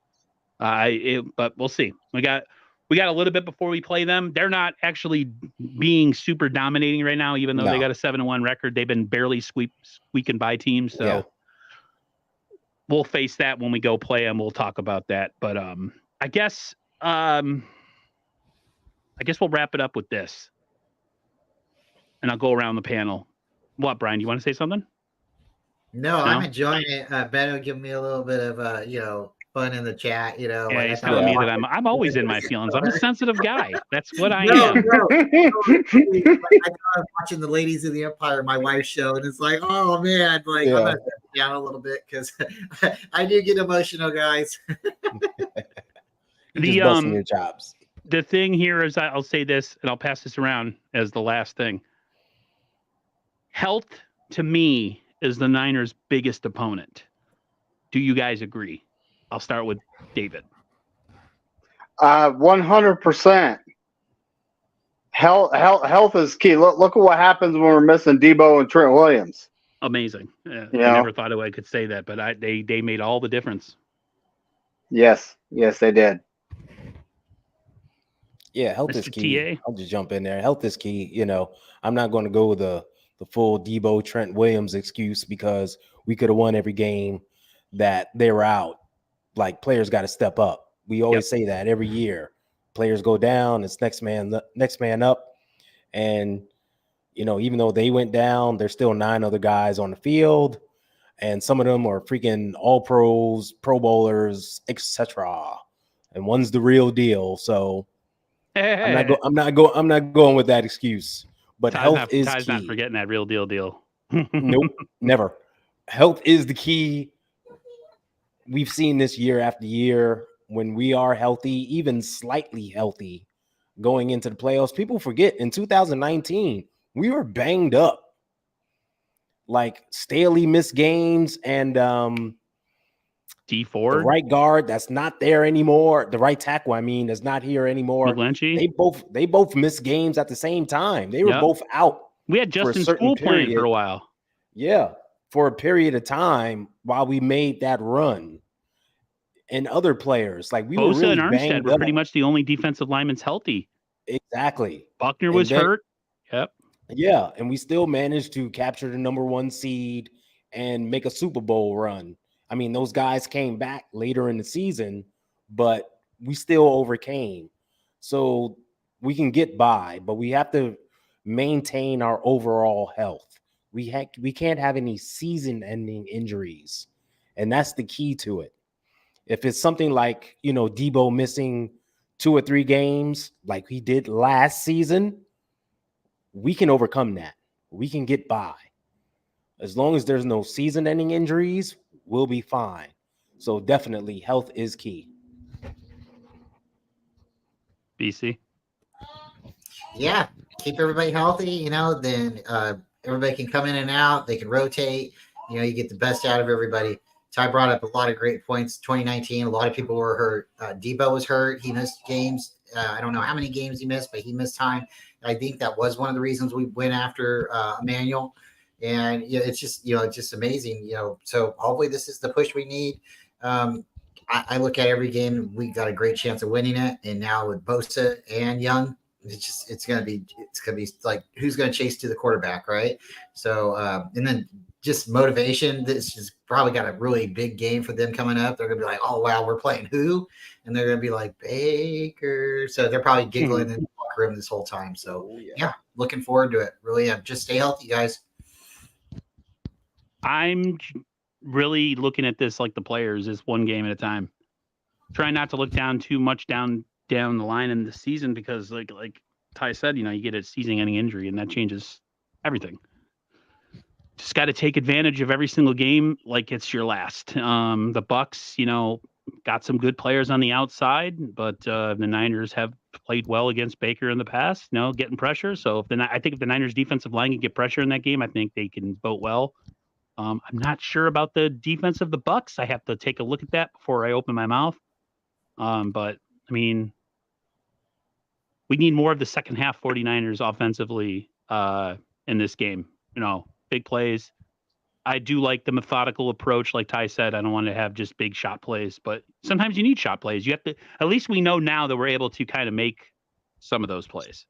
Speaker 1: But we'll see. We got a little bit before we play them. They're not actually being super dominating right now, even though they got a 7-1 record. They've been barely squeaking by teams. So we'll face that when we go play them. We'll talk about that. But I guess we'll wrap it up with this, and I'll go around the panel. What, Brian? You want to say something?
Speaker 2: No, I'm enjoying it. Beto giving me a little bit of you know, fun in the chat. You know,
Speaker 1: yeah, he's telling me that I'm always in my feelings. I'm a sensitive guy. That's what I am.
Speaker 2: No. I was watching the Ladies of the Empire, my wife's show, and it's like, oh man, like I'm gonna set it down a little bit, because I do get emotional, guys.
Speaker 3: Busting your chops.
Speaker 1: The thing here is, I'll say this, and I'll pass this around as the last thing. Health, to me, is the Niners' biggest opponent. Do you guys agree? I'll start with David.
Speaker 4: 100%. Health is key. Look at what happens when we're missing Debo and Trent Williams.
Speaker 1: Amazing. I never thought I could say that, but they made all the difference.
Speaker 4: Yes, they did.
Speaker 3: Yeah, health
Speaker 1: Mr.
Speaker 3: is key.
Speaker 1: TA?
Speaker 3: I'll just jump in there. Health is key. You know, I'm not going to go with the full Debo Trent Williams excuse, because we could have won every game that they were out. Like, players got to step up. We always say that every year. players go down, it's next man up. And, even though they went down, there's still 9 other guys on the field. And some of them are freaking all pros, pro bowlers, etc. And one's the real deal. So I'm not going with that excuse. But health is
Speaker 1: Ty's
Speaker 3: key.
Speaker 1: not forgetting that real deal.
Speaker 3: Nope, never. Health is the key. We've seen this year after year when we are healthy, even slightly healthy, going into the playoffs. People forget in 2019 we were banged up. Like Staley missed games, and
Speaker 1: D Ford,
Speaker 3: the right guard that's not there anymore. The right tackle, that's not here anymore.
Speaker 1: McGlinchey.
Speaker 3: They both missed games at the same time. They were both out.
Speaker 1: We had Justin School playing for a while.
Speaker 3: Yeah, for a period of time while we made that run. And other players, like we
Speaker 1: Bosa
Speaker 3: were really
Speaker 1: and Armstead
Speaker 3: banged
Speaker 1: were
Speaker 3: up.
Speaker 1: pretty much the only defensive linemen healthy.
Speaker 3: Exactly.
Speaker 1: Buckner was hurt. Yep.
Speaker 3: Yeah, and we still managed to capture the number 1 seed and make a Super Bowl run. Those guys came back later in the season, but we still overcame. So we can get by, but we have to maintain our overall health. We can't have any season-ending injuries, and that's the key to it. If it's something like, Debo missing 2 or 3 games like he did last season, we can overcome that. We can get by. As long as there's no season-ending injuries, we'll be fine. So definitely health is key.
Speaker 1: BC.
Speaker 2: Yeah, keep everybody healthy, then everybody can come in and out. They can rotate. You get the best out of everybody. Ty brought up a lot of great points. 2019, a lot of people were hurt. Debo was hurt. He missed games. I don't know how many games he missed, but he missed time. I think that was one of the reasons we went after Emmanuel. And it's just amazing. So hopefully this is the push we need. I look at every game. We got a great chance of winning it. And now with Bosa and Young, it's gonna be like who's gonna chase to the quarterback, right? So and then just motivation. This is probably got a really big game for them coming up. They're gonna be like, oh wow, we're playing who? And they're gonna be like Baker. So they're probably giggling in the locker room this whole time. So yeah, looking forward to it. Really, just stay healthy, guys.
Speaker 1: I'm really looking at this like the players is one game at a time. Try not to look down too much down the line in the season because like Ty said, you get a season-ending injury and that changes everything. Just got to take advantage of every single game like it's your last. The Bucks, got some good players on the outside, but the Niners have played well against Baker in the past, getting pressure. So I think if the Niners defensive line can get pressure in that game, I think they can vote well. I'm not sure about the defense of the Bucks. I have to take a look at that before I open my mouth. But we need more of the second half 49ers offensively in this game. Big plays. I do like the methodical approach. Like Ty said, I don't want to have just big shot plays, but sometimes you need shot plays. You have to, at least we know now that we're able to kind of make some of those plays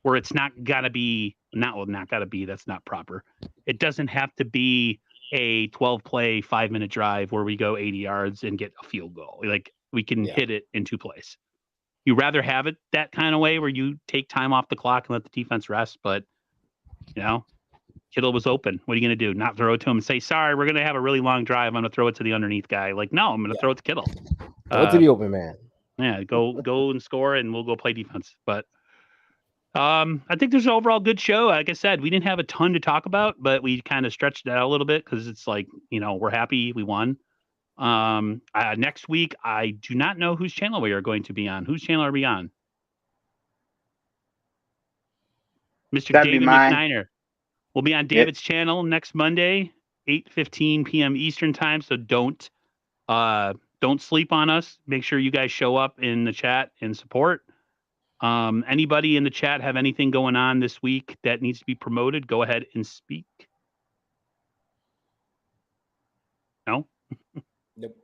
Speaker 1: where it's not gotta be, that's not proper. It doesn't have to be a 12-play, 5-minute drive where we go 80 yards and get a field goal. Like we can hit it in 2 plays. You rather have it that kind of way where you take time off the clock and let the defense rest, but Kittle was open. What are you going to do? Not throw it to him and say, sorry, we're going to have a really long drive. I'm going to throw it to the underneath guy. Like, no, I'm going to throw it to Kittle.
Speaker 3: Throw it to the open man.
Speaker 1: Yeah, go and score, and we'll go play defense. But I think there's an overall good show. Like I said, we didn't have a ton to talk about, but we kind of stretched it out a little bit because it's like, we're happy we won. Next week, I do not know whose channel we are going to be on. Whose channel are we on? Mr. David McNiner. We'll be on David's channel next Monday, 8:15 p.m. Eastern time. So don't sleep on us. Make sure you guys show up in the chat and support. Anybody in the chat have anything going on this week that needs to be promoted? Go ahead and speak. No?
Speaker 3: Nope.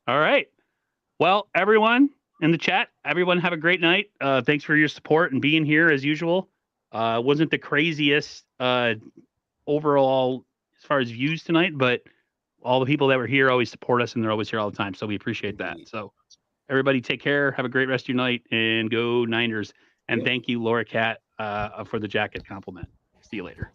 Speaker 1: All right. Well, everyone in the chat, everyone have a great night. Thanks for your support and being here as usual. Wasn't the craziest overall as far as views tonight, but all the people that were here always support us and they're always here all the time. So we appreciate that. So Everybody take care. Have a great rest of your night and go Niners. And thank you, Laura Cat, for the jacket compliment. See you later.